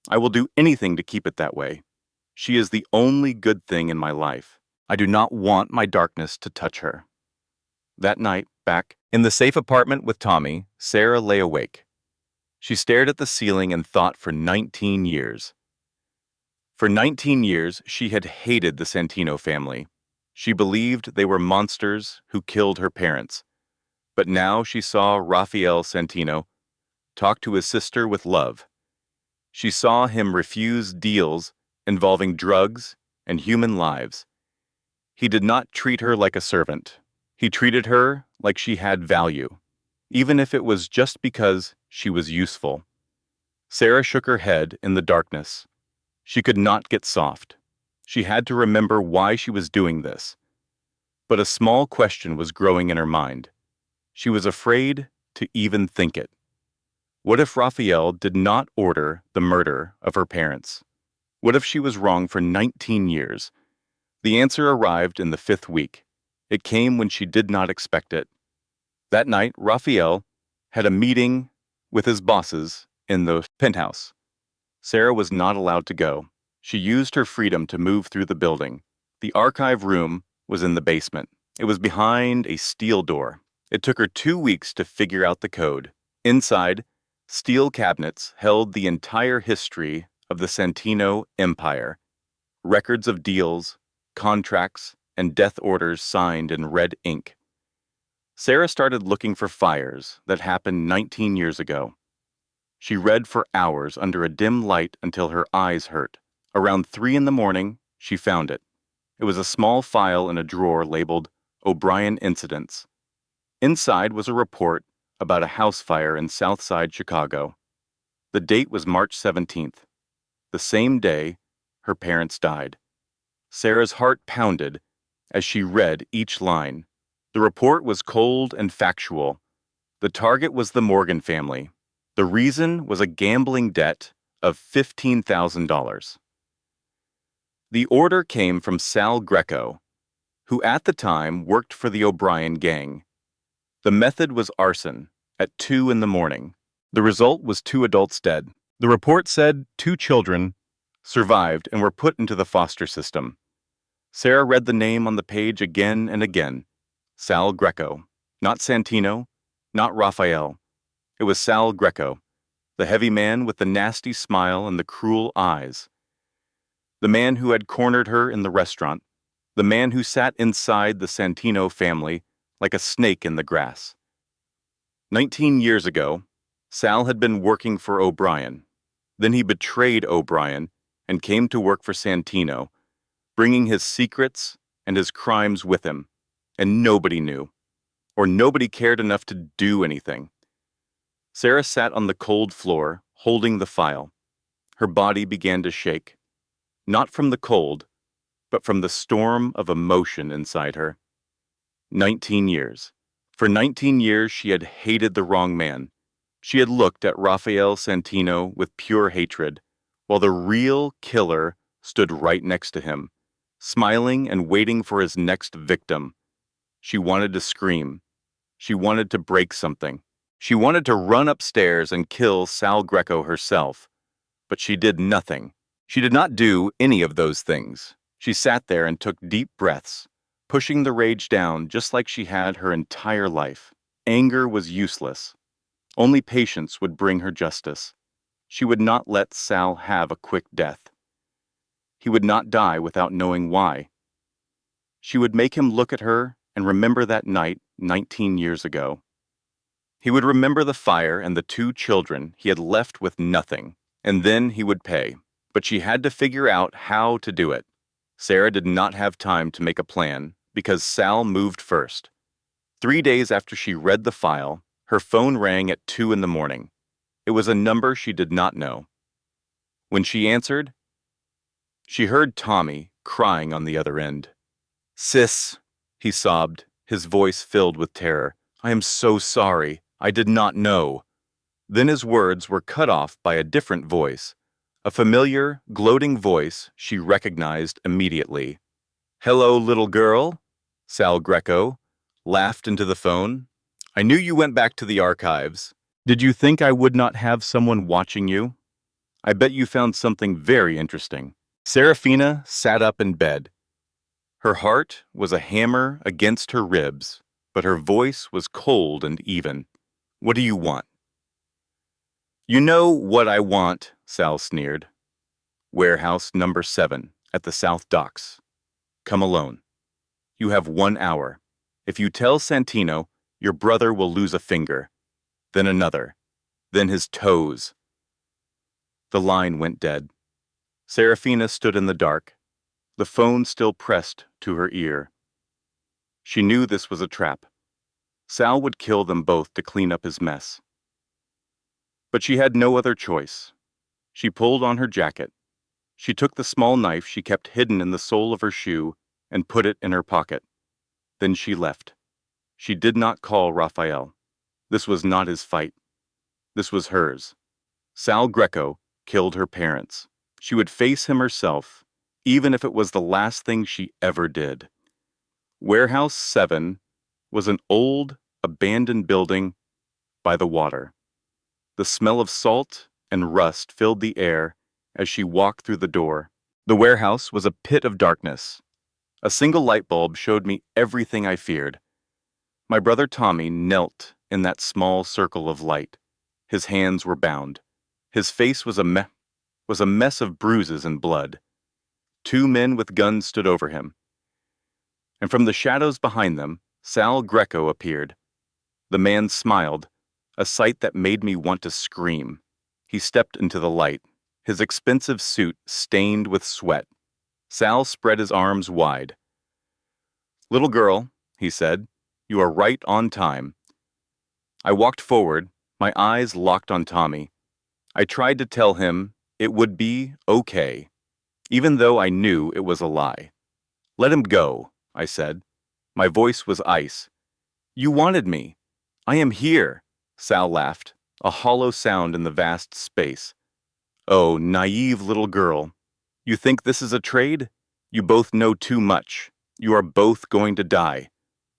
I will do anything to keep it that way. She is the only good thing in my life. I do not want my darkness to touch her." That night, back in the safe apartment with Tommy, Sarah lay awake. She stared at the ceiling and thought for 19 years. For 19 years, she had hated the Santino family. She believed they were monsters who killed her parents. But now she saw Raphael Santino talk to his sister with love. She saw him refuse deals involving drugs and human lives. He did not treat her like a servant. He treated her like she had value, even if it was just because she was useful. Sarah shook her head in the darkness. She could not get soft. She had to remember why she was doing this. But a small question was growing in her mind. She was afraid to even think it. What if Raphael did not order the murder of her parents? What if she was wrong for 19 years? The answer arrived in the 5th week. It came when she did not expect it. That night, Raphael had a meeting with his bosses in the penthouse. Sarah was not allowed to go. She used her freedom to move through the building. The archive room was in the basement. It was behind a steel door. It took her 2 weeks to figure out the code. Inside, steel cabinets held the entire history of the Santino Empire. Records of deals, contracts, and death orders signed in red ink. Sarah started looking for fires that happened 19 years ago. She read for hours under a dim light until her eyes hurt. Around 3 in the morning, she found it. It was a small file in a drawer labeled O'Brien Incidents. Inside was a report about a house fire in Southside Chicago. The date was March 17th. The same day, her parents died. Sarah's heart pounded as she read each line. The report was cold and factual. The target was the Morgan family. The reason was a gambling debt of $15,000. The order came from Sal Greco, who at the time worked for the O'Brien gang. The method was arson at 2 in the morning. The result was 2 adults dead. The report said 2 children survived and were put into the foster system. Sarah read the name on the page again and again. Sal Greco. Not Santino, not Raphael. It was Sal Greco, the heavy man with the nasty smile and the cruel eyes. The man who had cornered her in the restaurant. The man who sat inside the Santino family like a snake in the grass. 19 years ago, Sal had been working for O'Brien. Then he betrayed O'Brien and came to work for Santino, bringing his secrets and his crimes with him. And nobody knew, or nobody cared enough to do anything. Sarah sat on the cold floor, holding the file. Her body began to shake, not from the cold, but from the storm of emotion inside her. 19 years. For 19 years, she had hated the wrong man. She had looked at Raphael Santino with pure hatred, while the real killer stood right next to him, smiling and waiting for his next victim. She wanted to scream. She wanted to break something. She wanted to run upstairs and kill Sal Greco herself. But she did nothing. She did not do any of those things. She sat there and took deep breaths, pushing the rage down just like she had her entire life. Anger was useless. Only patience would bring her justice. She would not let Sal have a quick death. He would not die without knowing why. She would make him look at her and remember that night 19 years ago. He would remember the fire and the 2 children he had left with nothing, and then he would pay. But she had to figure out how to do it. Sarah did not have time to make a plan because Sal moved first. 3 days after she read the file, her phone rang at 2 in the morning. It was a number she did not know. When she answered, she heard Tommy crying on the other end. "Sis," he sobbed, his voice filled with terror. "I am so sorry. I did not know." Then his words were cut off by a different voice, a familiar, gloating voice she recognized immediately. "Hello, little girl," Sal Greco laughed into the phone. "I knew you went back to the archives. Did you think I would not have someone watching you? I bet you found something very interesting." Serafina sat up in bed. Her heart was a hammer against her ribs, but her voice was cold and even. "What do you want?" "You know what I want," Sal sneered. "Warehouse number 7 at the South Docks. Come alone. You have 1 hour. If you tell Santino, your brother will lose a finger, then another, then his toes." The line went dead. Serafina stood in the dark, the phone still pressed to her ear. She knew this was a trap. Sal would kill them both to clean up his mess. But she had no other choice. She pulled on her jacket. She took the small knife she kept hidden in the sole of her shoe and put it in her pocket. Then she left. She did not call Raphael. This was not his fight. This was hers. Sal Greco killed her parents. She would face him herself, even if it was the last thing she ever did. Warehouse 7 was an old, abandoned building by the water. The smell of salt and rust filled the air as she walked through the door. The warehouse was a pit of darkness. A single light bulb showed me everything I feared. My brother Tommy knelt in that small circle of light. His hands were bound. His face was a mess of bruises and blood. 2 men with guns stood over him. And from the shadows behind them, Sal Greco appeared. The man smiled, a sight that made me want to scream. He stepped into the light, his expensive suit stained with sweat. Sal spread his arms wide. "Little girl," he said, "you are right on time." I walked forward, my eyes locked on Tommy. I tried to tell him it would be okay, even though I knew it was a lie. "Let him go," I said. My voice was ice. "You wanted me. I am here." Sal laughed, a hollow sound in the vast space. "Oh, naive little girl. You think this is a trade? You both know too much. You are both going to die."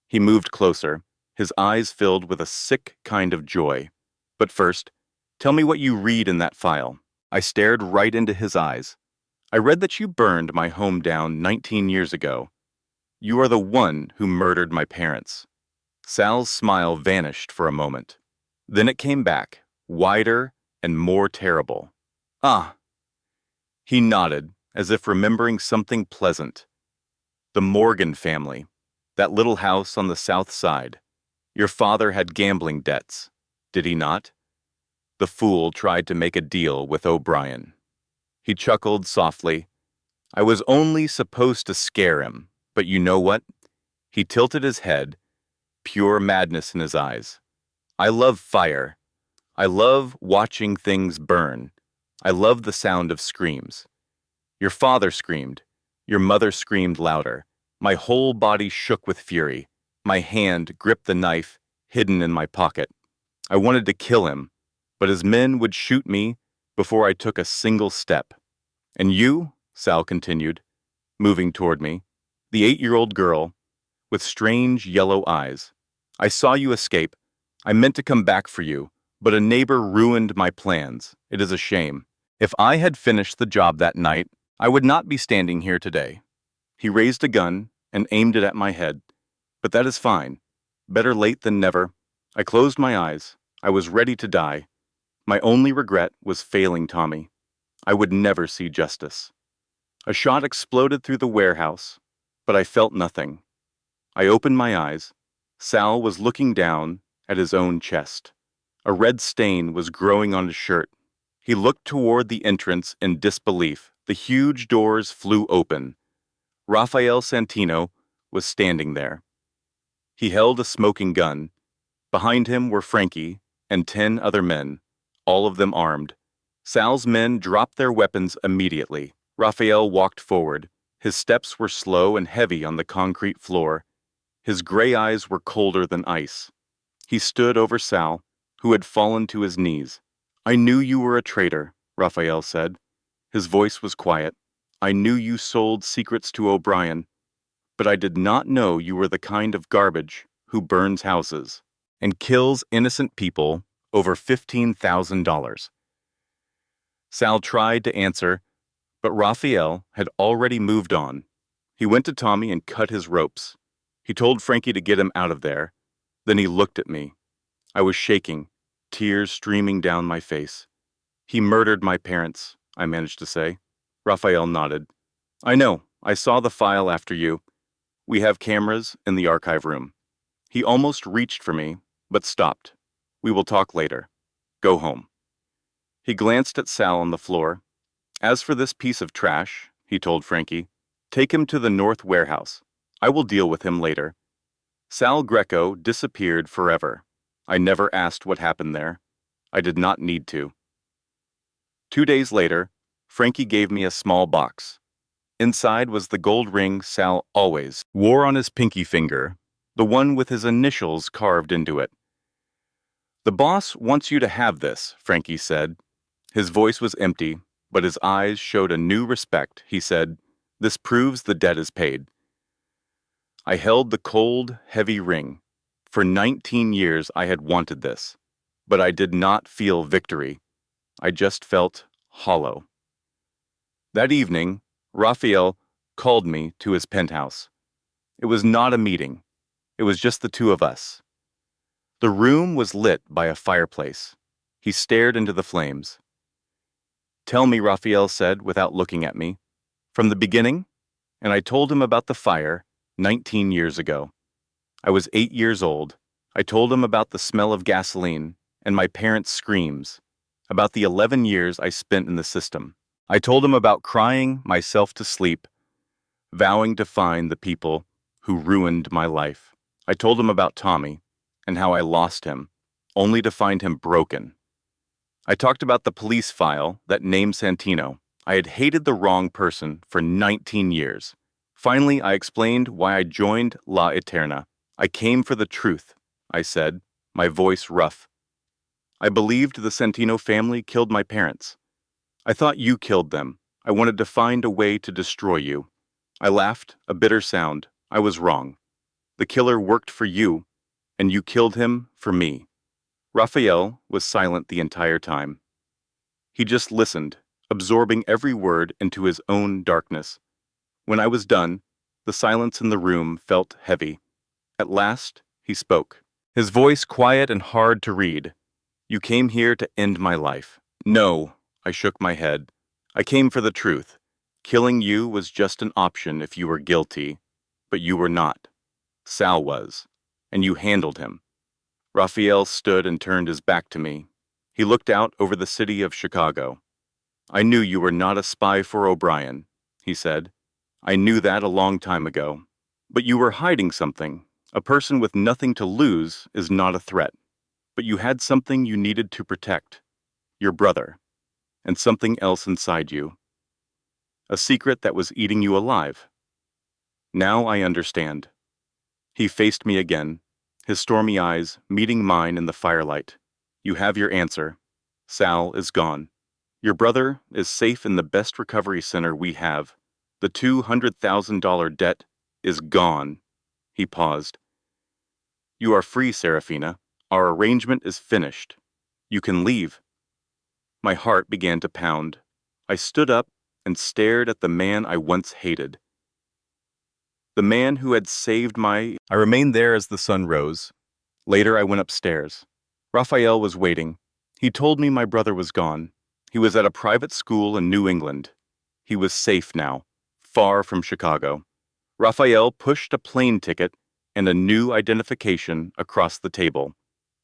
He moved closer, his eyes filled with a sick kind of joy. "But first, tell me what you read in that file." I stared right into his eyes. "I read that you burned my home down 19 years ago. You are the one who murdered my parents." Sal's smile vanished for a moment. Then it came back, wider and more terrible. "Ah." He nodded, as if remembering something pleasant. "The Morgan family. That little house on the south side. Your father had gambling debts, did he not? The fool tried to make a deal with O'Brien." He chuckled softly. "I was only supposed to scare him, but you know what?" He tilted his head, pure madness in his eyes. "I love fire. I love watching things burn. I love the sound of screams. Your father screamed. Your mother screamed louder. My whole body shook with fury. My hand gripped the knife hidden in my pocket. I wanted to kill him, but his men would shoot me before I took a single step. And you," Sal continued, moving toward me, "the 8-year-old girl with strange yellow eyes. I saw you escape. I meant to come back for you, but a neighbor ruined my plans. It is a shame. If I had finished the job that night, I would not be standing here today." He raised a gun and aimed it at my head. "But that is fine. Better late than never." I closed my eyes. I was ready to die. My only regret was failing Tommy. I would never see justice. A shot exploded through the warehouse, but I felt nothing. I opened my eyes. Sal was looking down at his own chest. A red stain was growing on his shirt. He looked toward the entrance in disbelief. The huge doors flew open. Rafael Santino was standing there. He held a smoking gun. Behind him were Frankie and 10 other men, all of them armed. Sal's men dropped their weapons immediately. Rafael walked forward. His steps were slow and heavy on the concrete floor. His gray eyes were colder than ice. He stood over Sal, who had fallen to his knees. "I knew you were a traitor," Rafael said. His voice was quiet. "I knew you sold secrets to O'Brien, but I did not know you were the kind of garbage who burns houses and kills innocent people over $15,000. Sal tried to answer, but Rafael had already moved on. He went to Tommy and cut his ropes. He told Frankie to get him out of there. Then he looked at me. I was shaking, tears streaming down my face. "He murdered my parents," I managed to say. Rafael nodded. "I know. I saw the file after you. We have cameras in the archive room." He almost reached for me, but stopped. "We will talk later. Go home." He glanced at Sal on the floor. "As for this piece of trash," he told Frankie, "take him to the North Warehouse. I will deal with him later." Sal Greco disappeared forever. I never asked what happened there. I did not need to. 2 days later, Frankie gave me a small box. Inside was the gold ring Sal always wore on his pinky finger, the one with his initials carved into it. "The boss wants you to have this," Frankie said. His voice was empty, but his eyes showed a new respect. He said, "This proves the debt is paid." I held the cold, heavy ring. For 19 years I had wanted this, but I did not feel victory. I just felt hollow. That evening, Raphael called me to his penthouse. It was not a meeting. It was just the two of us. The room was lit by a fireplace. He stared into the flames. "Tell me," Raphael said without looking at me. "From the beginning?" And I told him about the fire 19 years ago. I was 8 years old. I told him about the smell of gasoline and my parents' screams, about the 11 years I spent in the system. I told him about crying myself to sleep, vowing to find the people who ruined my life. I told him about Tommy and how I lost him, only to find him broken. I talked about the police file that named Santino. I had hated the wrong person for 19 years. Finally, I explained why I joined La Eterna. "I came for the truth," I said, my voice rough. "I believed the Santino family killed my parents. I thought you killed them. I wanted to find a way to destroy you." I laughed, a bitter sound. I was wrong. The killer worked for you, and you killed him for me. Raphael was silent the entire time. He just listened, absorbing every word into his own darkness. When I was done, the silence in the room felt heavy. At last, he spoke. His voice quiet and hard to read. "You came here to end my life." "No," I shook my head. "I came for the truth. Killing you was just an option if you were guilty, but you were not. Sal was, and you handled him." Raphael stood and turned his back to me. He looked out over the city of Chicago. "I knew you were not a spy for O'Brien," he said. "I knew that a long time ago. But you were hiding something. A person with nothing to lose is not a threat. But you had something you needed to protect. Your brother. And something else inside you. A secret that was eating you alive. Now I understand." He faced me again, his stormy eyes meeting mine in the firelight. "You have your answer. Sal is gone. Your brother is safe in the best recovery center we have. The $200,000 debt is gone." He paused. "You are free, Serafina. Our arrangement is finished. You can leave." My heart began to pound. I stood up and stared at the man I once hated. The man who had saved my... I remained there as the sun rose. Later I went upstairs. Raphael was waiting. He told me my brother was gone. He was at a private school in New England. He was safe now, far from Chicago. Raphael pushed a plane ticket and a new identification across the table.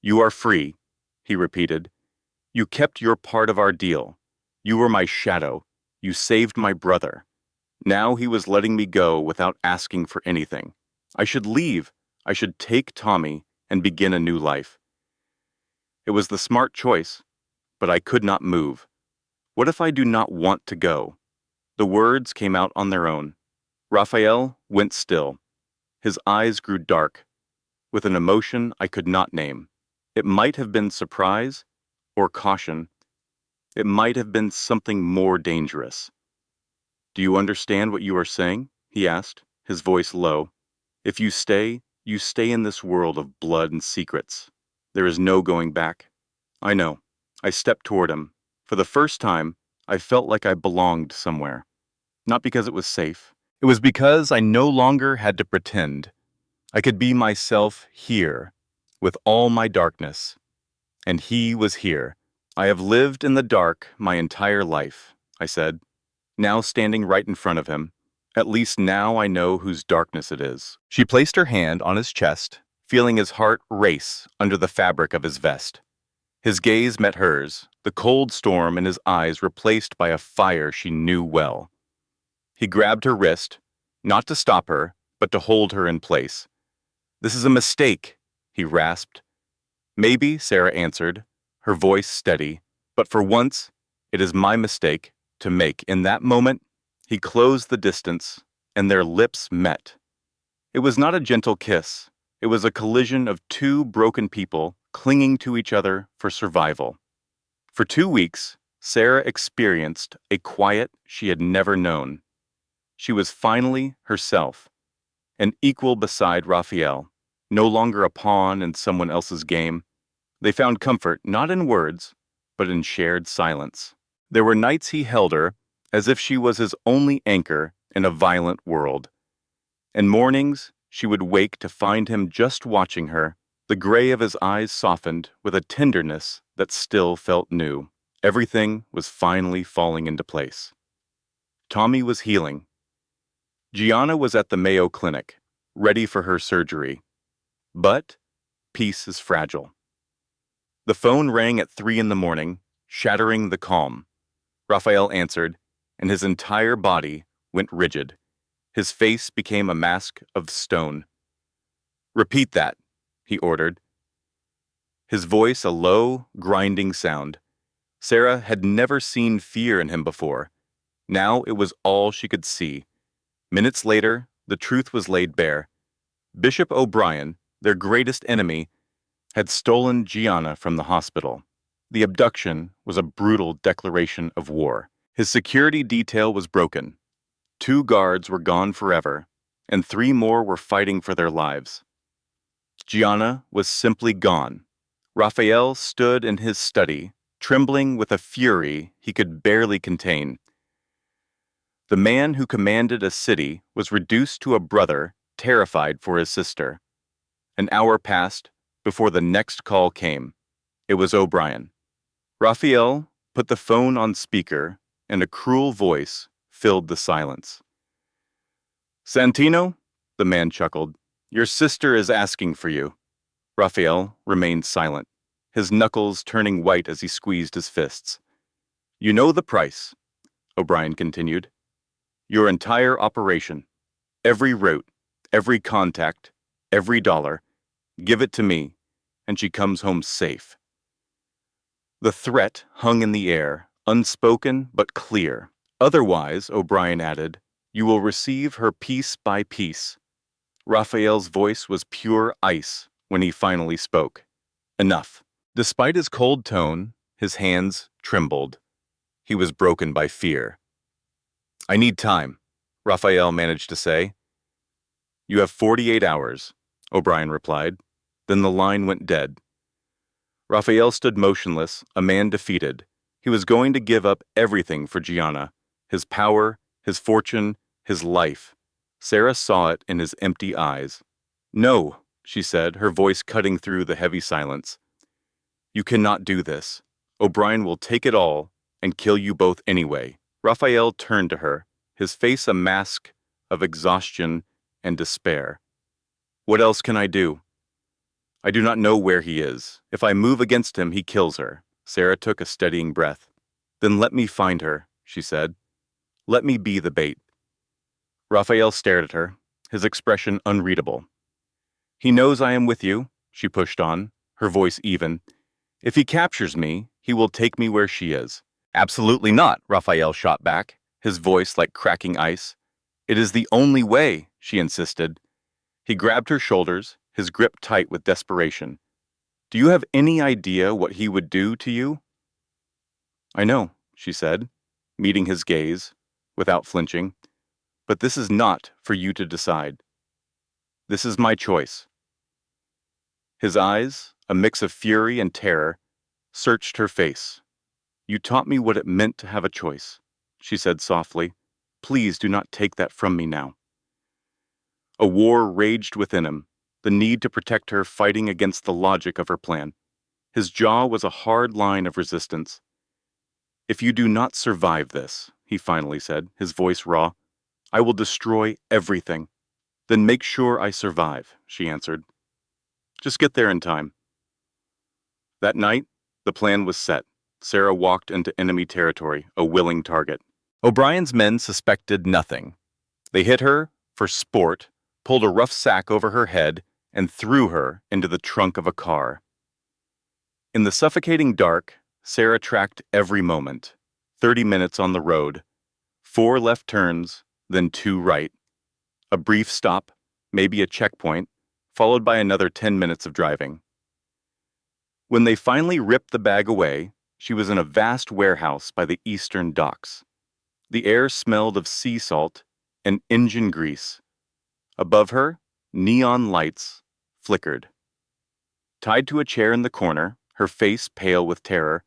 "You are free," he repeated. "You kept your part of our deal. You were my shadow. You saved my brother." Now he was letting me go without asking for anything. I should leave. I should take Tommy and begin a new life. It was the smart choice, but I could not move. What if I do not want to go? The words came out on their own. Raphael went still. His eyes grew dark, with an emotion I could not name. It might have been surprise or caution. It might have been something more dangerous. "Do you understand what you are saying?" he asked, his voice low. "If you stay in this world of blood and secrets. There is no going back." "I know." I stepped toward him. For the first time, I felt like I belonged somewhere. Not because it was safe. It was because I no longer had to pretend. I could be myself here, with all my darkness. And he was here. "I have lived in the dark my entire life," I said, now standing right in front of him. "At least now I know whose darkness it is." She placed her hand on his chest, feeling his heart race under the fabric of his vest. His gaze met hers, the cold storm in his eyes replaced by a fire she knew well. He grabbed her wrist, not to stop her, but to hold her in place. "This is a mistake," he rasped. "Maybe," Sarah answered, her voice steady, "but for once, it is my mistake to make." In that moment, he closed the distance, and their lips met. It was not a gentle kiss. It was a collision of two broken people clinging to each other for survival. For 2 weeks, Sarah experienced a quiet she had never known. She was finally herself, an equal beside Raphael, no longer a pawn in someone else's game. They found comfort not in words, but in shared silence. There were nights he held her as if she was his only anchor in a violent world, and mornings she would wake to find him just watching her, the gray of his eyes softened with a tenderness that still felt new. Everything was finally falling into place. Tommy was healing. Gianna was at the Mayo Clinic, ready for her surgery. But peace is fragile. The phone rang at 3 in the morning, shattering the calm. Raphael answered, and his entire body went rigid. His face became a mask of stone. "Repeat that," he ordered. His voice a low, grinding sound. Sarah had never seen fear in him before. Now it was all she could see. Minutes later, the truth was laid bare. Bishop O'Brien, their greatest enemy, had stolen Gianna from the hospital. The abduction was a brutal declaration of war. His security detail was broken. 2 guards were gone forever, and 3 more were fighting for their lives. Gianna was simply gone. Raphael stood in his study, trembling with a fury he could barely contain. The man who commanded a city was reduced to a brother terrified for his sister. An hour passed before the next call came. It was O'Brien. Raphael put the phone on speaker, and a cruel voice filled the silence. "Santino?" the man chuckled. "Your sister is asking for you." Raphael remained silent, his knuckles turning white as he squeezed his fists. "You know the price," O'Brien continued. "Your entire operation. Every route, every contact, every dollar. Give it to me, and she comes home safe." The threat hung in the air, unspoken but clear. "Otherwise," O'Brien added, "you will receive her piece by piece." Raphael's voice was pure ice when he finally spoke. "Enough." Despite his cold tone, his hands trembled. He was broken by fear. "I need time," Raphael managed to say. "You have 48 hours," O'Brien replied. Then the line went dead. Raphael stood motionless, a man defeated. He was going to give up everything for Gianna, his power, his fortune, his life. Sarah saw it in his empty eyes. "No," she said, her voice cutting through the heavy silence. "You cannot do this. O'Brien will take it all and kill you both anyway." Raphael turned to her, his face a mask of exhaustion and despair. "What else can I do? I do not know where he is. If I move against him, he kills her." Sarah took a steadying breath. "Then let me find her," she said. "Let me be the bait." Raphael stared at her, his expression unreadable. "He knows I am with you," she pushed on, her voice even. "If he captures me, he will take me where she is." "Absolutely not," Raphael shot back, his voice like cracking ice. "It is the only way," she insisted. He grabbed her shoulders, his grip tight with desperation. "Do you have any idea what he would do to you?" "I know," she said, meeting his gaze, without flinching. "But this is not for you to decide. This is my choice." His eyes, a mix of fury and terror, searched her face. "You taught me what it meant to have a choice," she said softly. "Please do not take that from me now." A war raged within him, the need to protect her fighting against the logic of her plan. His jaw was a hard line of resistance. "If you do not survive this," he finally said, his voice raw, "I will destroy everything." "Then make sure I survive," she answered. "Just get there in time." That night, the plan was set. Sarah walked into enemy territory, a willing target. O'Brien's men suspected nothing. They hit her for sport, pulled a rough sack over her head, and threw her into the trunk of a car. In the suffocating dark, Sarah tracked every moment. 30 minutes on the road, 4 left turns, then 2 right. A brief stop, maybe a checkpoint, followed by another 10 minutes of driving. When they finally ripped the bag away, She was in a vast warehouse by the eastern docks. The air smelled of sea salt and engine grease. Above her, neon lights flickered. Tied to a chair in the corner, her face pale with terror,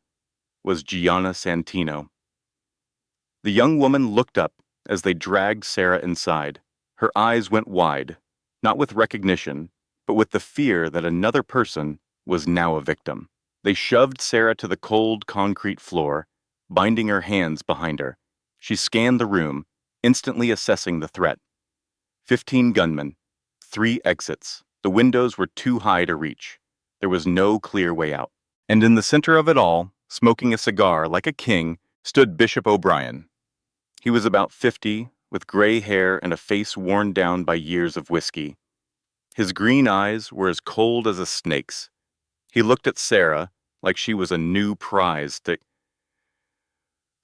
was Gianna Santino. The young woman looked up as they dragged Sarah inside. Her eyes went wide, not with recognition, but with the fear that another person was now a victim. They shoved Sarah to the cold concrete floor, binding her hands behind her. She scanned the room, instantly assessing the threat. 15 gunmen, 3 exits. The windows were too high to reach. There was no clear way out. And in the center of it all, smoking a cigar like a king, stood Bishop O'Brien. He was about 50, with gray hair and a face worn down by years of whiskey. His green eyes were as cold as a snake's. He looked at Sarah like she was a new prize to...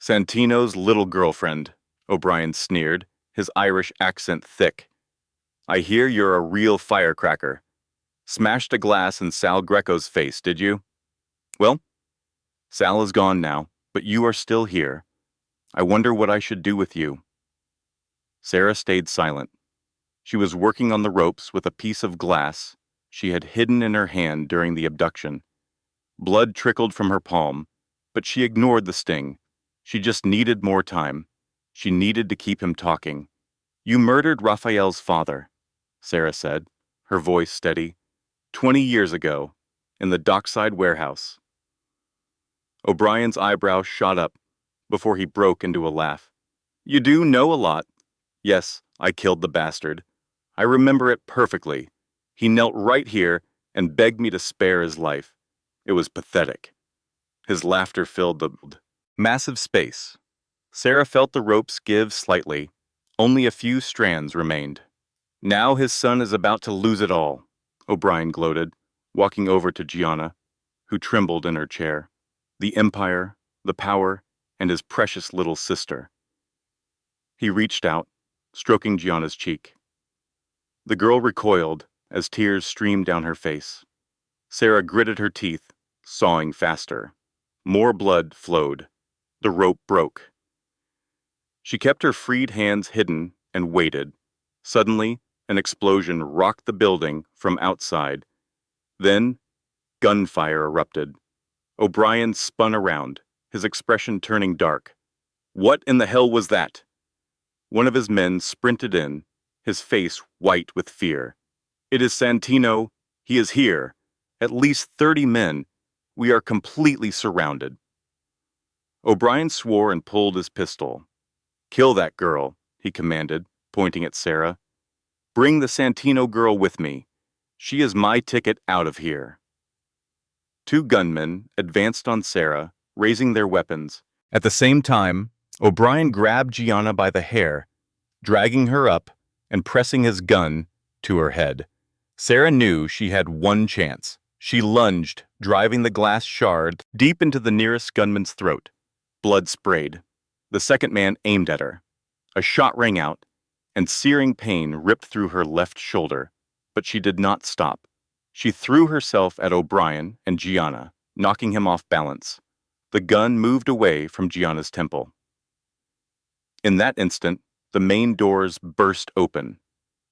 Santino's little girlfriend, O'Brien sneered, his Irish accent thick. I hear you're a real firecracker. Smashed a glass in Sal Greco's face, did you? Well, Sal is gone now, but you are still here. I wonder what I should do with you. Sarah stayed silent. She was working on the ropes with a piece of glass she had hidden in her hand during the abduction. Blood trickled from her palm, but she ignored the sting. She just needed more time. She needed to keep him talking. You murdered Raphael's father, Sarah said, her voice steady. 20 years ago, in the dockside warehouse. O'Brien's eyebrow shot up before he broke into a laugh. You do know a lot. Yes, I killed the bastard. I remember it perfectly. He knelt right here and begged me to spare his life. It was pathetic. His laughter filled the massive space. Sarah felt the ropes give slightly. Only a few strands remained. Now his son is about to lose it all, O'Brien gloated, walking over to Gianna, who trembled in her chair. The empire, the power, and his precious little sister. He reached out, stroking Gianna's cheek. The girl recoiled as tears streamed down her face. Sarah gritted her teeth, sawing faster. More blood flowed. The rope broke. She kept her freed hands hidden and waited. Suddenly, an explosion rocked the building from outside. Then, gunfire erupted. O'Brien spun around, his expression turning dark. What in the hell was that? One of his men sprinted in, his face white with fear. It is Santino. He is here. At least 30 men. We are completely surrounded. O'Brien swore and pulled his pistol. Kill that girl, he commanded, pointing at Sarah. Bring the Santino girl with me. She is my ticket out of here. 2 gunmen advanced on Sarah, raising their weapons. At the same time, O'Brien grabbed Gianna by the hair, dragging her up and pressing his gun to her head. Sarah knew she had one chance. She lunged, driving the glass shard deep into the nearest gunman's throat. Blood sprayed. The second man aimed at her. A shot rang out, and searing pain ripped through her left shoulder, but she did not stop. She threw herself at O'Brien and Gianna, knocking him off balance. The gun moved away from Gianna's temple. In that instant, the main doors burst open.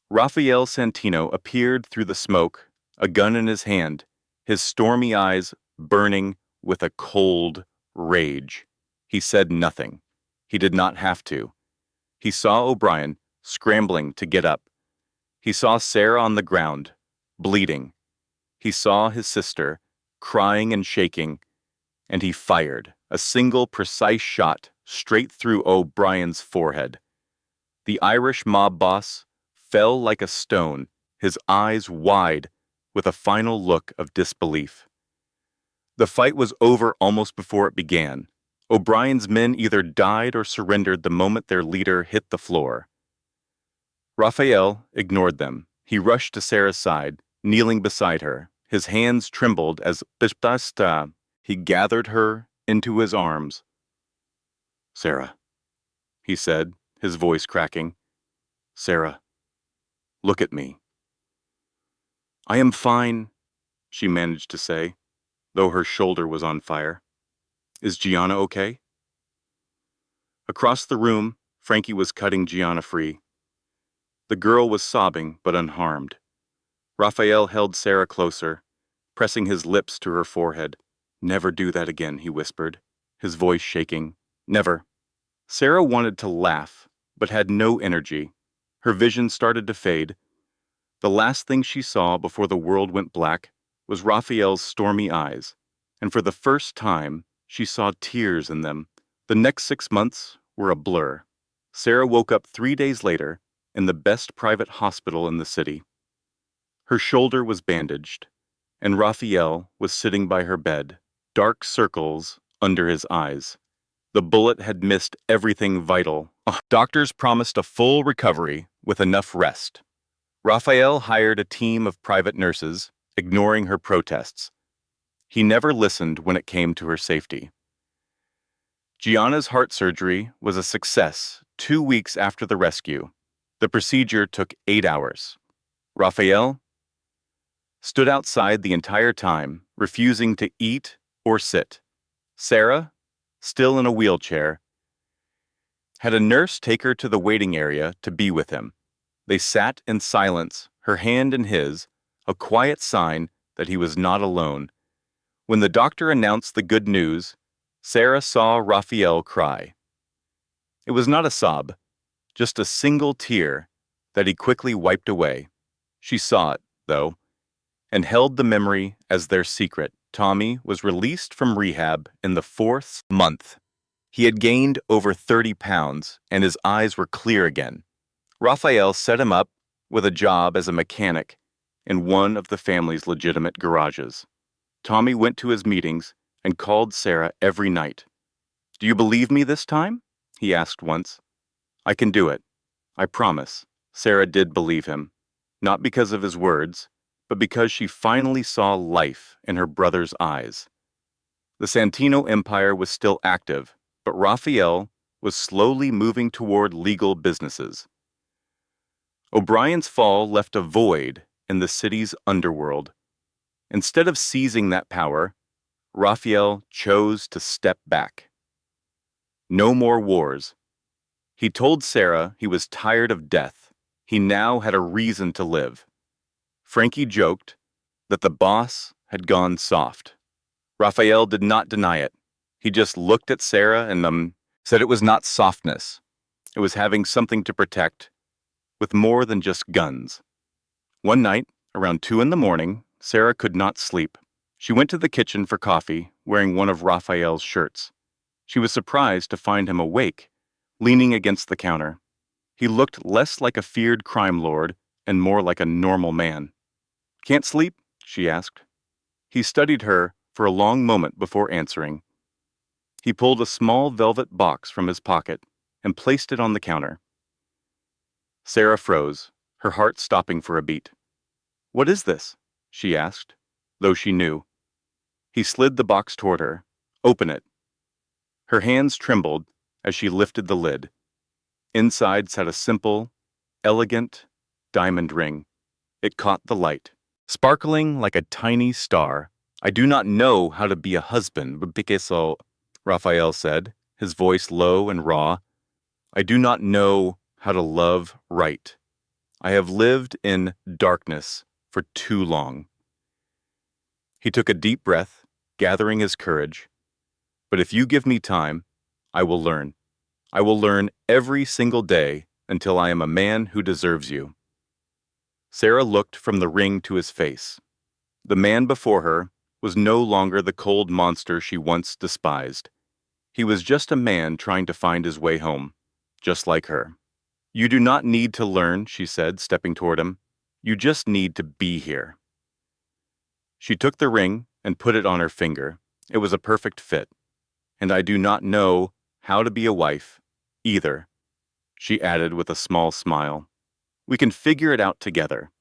Raphael Santino appeared through the smoke, a gun in his hand, his stormy eyes burning with a cold rage. He said nothing. He did not have to. He saw O'Brien scrambling to get up. He saw Sarah on the ground, bleeding. He saw his sister, crying and shaking, and he fired a single precise shot straight through O'Brien's forehead. The Irish mob boss fell like a stone, his eyes wide, with a final look of disbelief. The fight was over almost before it began. O'Brien's men either died or surrendered the moment their leader hit the floor. Raphael ignored them. He rushed to Sarah's side, kneeling beside her. His hands trembled as he gathered her into his arms. Sarah, he said, his voice cracking. Sarah, look at me. I am fine, she managed to say, though her shoulder was on fire. Is Gianna okay? Across the room, Frankie was cutting Gianna free. The girl was sobbing but unharmed. Raphael held Sarah closer, pressing his lips to her forehead. "Never do that again," he whispered, his voice shaking. "Never." Sarah wanted to laugh, but had no energy. Her vision started to fade. The last thing she saw before the world went black was Raphael's stormy eyes, and for the first time, she saw tears in them. The next 6 months were a blur. Sarah woke up 3 days later in the best private hospital in the city. Her shoulder was bandaged, and Raphael was sitting by her bed, dark circles under his eyes. The bullet had missed everything vital. Doctors promised a full recovery with enough rest. Raphael hired a team of private nurses, ignoring her protests. He never listened when it came to her safety. Gianna's heart surgery was a success 2 weeks after the rescue. The procedure took 8 hours. Raphael stood outside the entire time, refusing to eat or sit. Sarah, still in a wheelchair, had a nurse take her to the waiting area to be with him. They sat in silence, her hand in his, a quiet sign that he was not alone. When the doctor announced the good news, Sarah saw Raphael cry. It was not a sob, just a single tear that he quickly wiped away. She saw it, though, and held the memory as their secret. Tommy was released from rehab in the 4th month. He had gained over 30 pounds, and his eyes were clear again. Raphael set him up with a job as a mechanic in one of the family's legitimate garages. Tommy went to his meetings and called Sarah every night. "Do you believe me this time?" he asked once. "I can do it. I promise." Sarah did believe him, not because of his words, but because she finally saw life in her brother's eyes. The Santino Empire was still active, but Raphael was slowly moving toward legal businesses. O'Brien's fall left a void in the city's underworld. Instead of seizing that power, Raphael chose to step back. No more wars. He told Sarah he was tired of death. He now had a reason to live. Frankie joked that the boss had gone soft. Raphael did not deny it. He just looked at Sarah and said it was not softness. It was having something to protect, with more than just guns. One night, around 2 a.m, Sarah could not sleep. She went to the kitchen for coffee, wearing one of Raphael's shirts. She was surprised to find him awake, leaning against the counter. He looked less like a feared crime lord and more like a normal man. "Can't sleep?" she asked. He studied her for a long moment before answering. He pulled a small velvet box from his pocket and placed it on the counter. Sarah froze, her heart stopping for a beat. "What is this?" she asked, though she knew. He slid the box toward her. "Open it." Her hands trembled as she lifted the lid. Inside sat a simple, elegant diamond ring. It caught the light, sparkling like a tiny star. "I do not know how to be a husband, because Raphael said, his voice low and raw. "I do not know how to love right. I have lived in darkness for too long." He took a deep breath, gathering his courage. "But if you give me time, I will learn. I will learn every single day until I am a man who deserves you." Sarah looked from the ring to his face. The man before her was no longer the cold monster she once despised. He was just a man trying to find his way home, just like her. "You do not need to learn," she said, stepping toward him. "You just need to be here." She took the ring and put it on her finger. It was a perfect fit. "And I do not know how to be a wife, either," she added with a small smile. "We can figure it out together."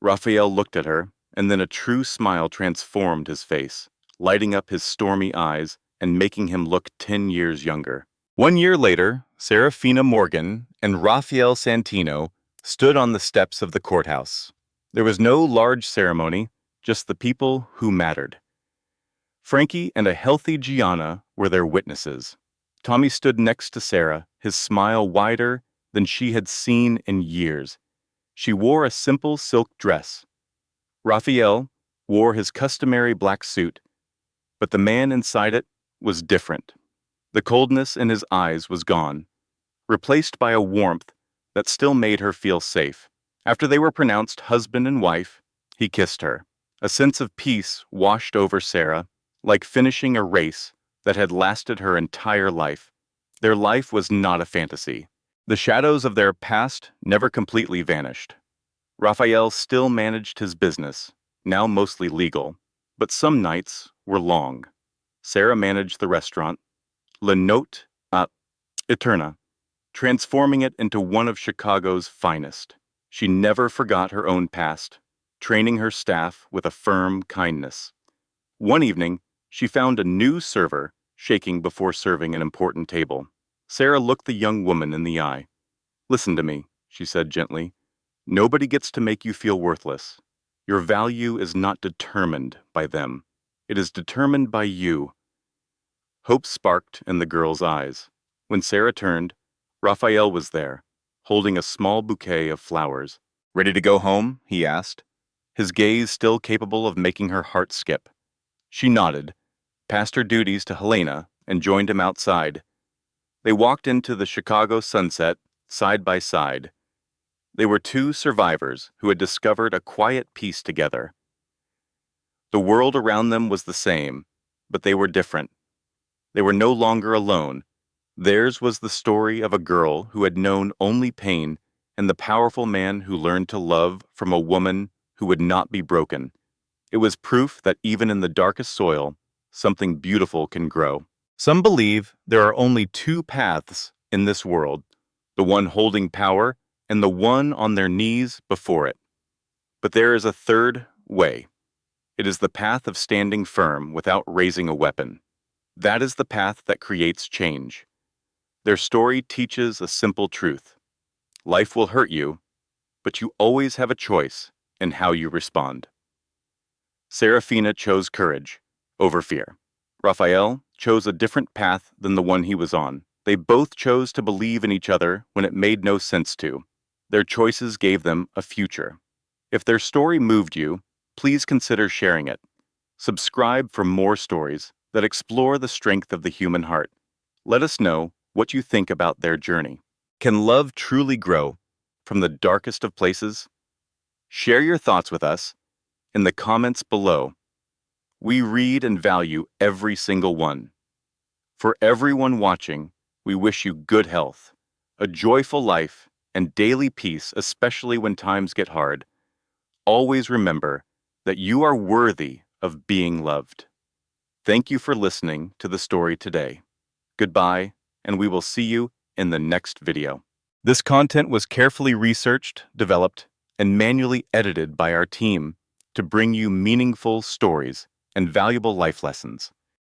Raphael looked at her, and then a true smile transformed his face, lighting up his stormy eyes and making him look 10 years younger. 1 year later, Serafina Morgan and Raphael Santino stood on the steps of the courthouse. There was no large ceremony, just the people who mattered. Frankie and a healthy Gianna were their witnesses. Tommy stood next to Sarah, his smile wider than she had seen in years. She wore a simple silk dress. Raphael wore his customary black suit, but the man inside it was different. The coldness in his eyes was gone, replaced by a warmth that still made her feel safe. After they were pronounced husband and wife, he kissed her. A sense of peace washed over Sarah, like finishing a race that had lasted her entire life. Their life was not a fantasy. The shadows of their past never completely vanished. Raphael still managed his business, now mostly legal, but some nights were long. Sarah managed the restaurant, La Note Eterna, transforming it into one of Chicago's finest. She never forgot her own past, training her staff with a firm kindness. One evening, she found a new server shaking before serving an important table. Sarah looked the young woman in the eye. "Listen to me," she said gently. "Nobody gets to make you feel worthless. Your value is not determined by them. It is determined by you." Hope sparked in the girl's eyes. When Sarah turned, Raphael was there, holding a small bouquet of flowers. "Ready to go home?" he asked, his gaze still capable of making her heart skip. She nodded, passed her duties to Helena, and joined him outside. They walked into the Chicago sunset, side by side. They were two survivors who had discovered a quiet peace together. The world around them was the same, but they were different. They were no longer alone. Theirs was the story of a girl who had known only pain and the powerful man who learned to love from a woman who would not be broken. It was proof that even in the darkest soil, something beautiful can grow. Some believe there are only two paths in this world, the one holding power and the one on their knees before it. But there is a third way. It is the path of standing firm without raising a weapon. That is the path that creates change. Their story teaches a simple truth. Life will hurt you, but you always have a choice in how you respond. Serafina chose courage over fear. Raphael chose a different path than the one he was on. They both chose to believe in each other when it made no sense to. Their choices gave them a future. If their story moved you, please consider sharing it. Subscribe for more stories that explore the strength of the human heart. Let us know what you think about their journey. Can love truly grow from the darkest of places? Share your thoughts with us in the comments below. We read and value every single one. For everyone watching, we wish you good health, a joyful life, and daily peace, especially when times get hard. Always remember that you are worthy of being loved. Thank you for listening to the story today. Goodbye, and we will see you in the next video. This content was carefully researched, developed, and manually edited by our team to bring you meaningful stories and valuable life lessons.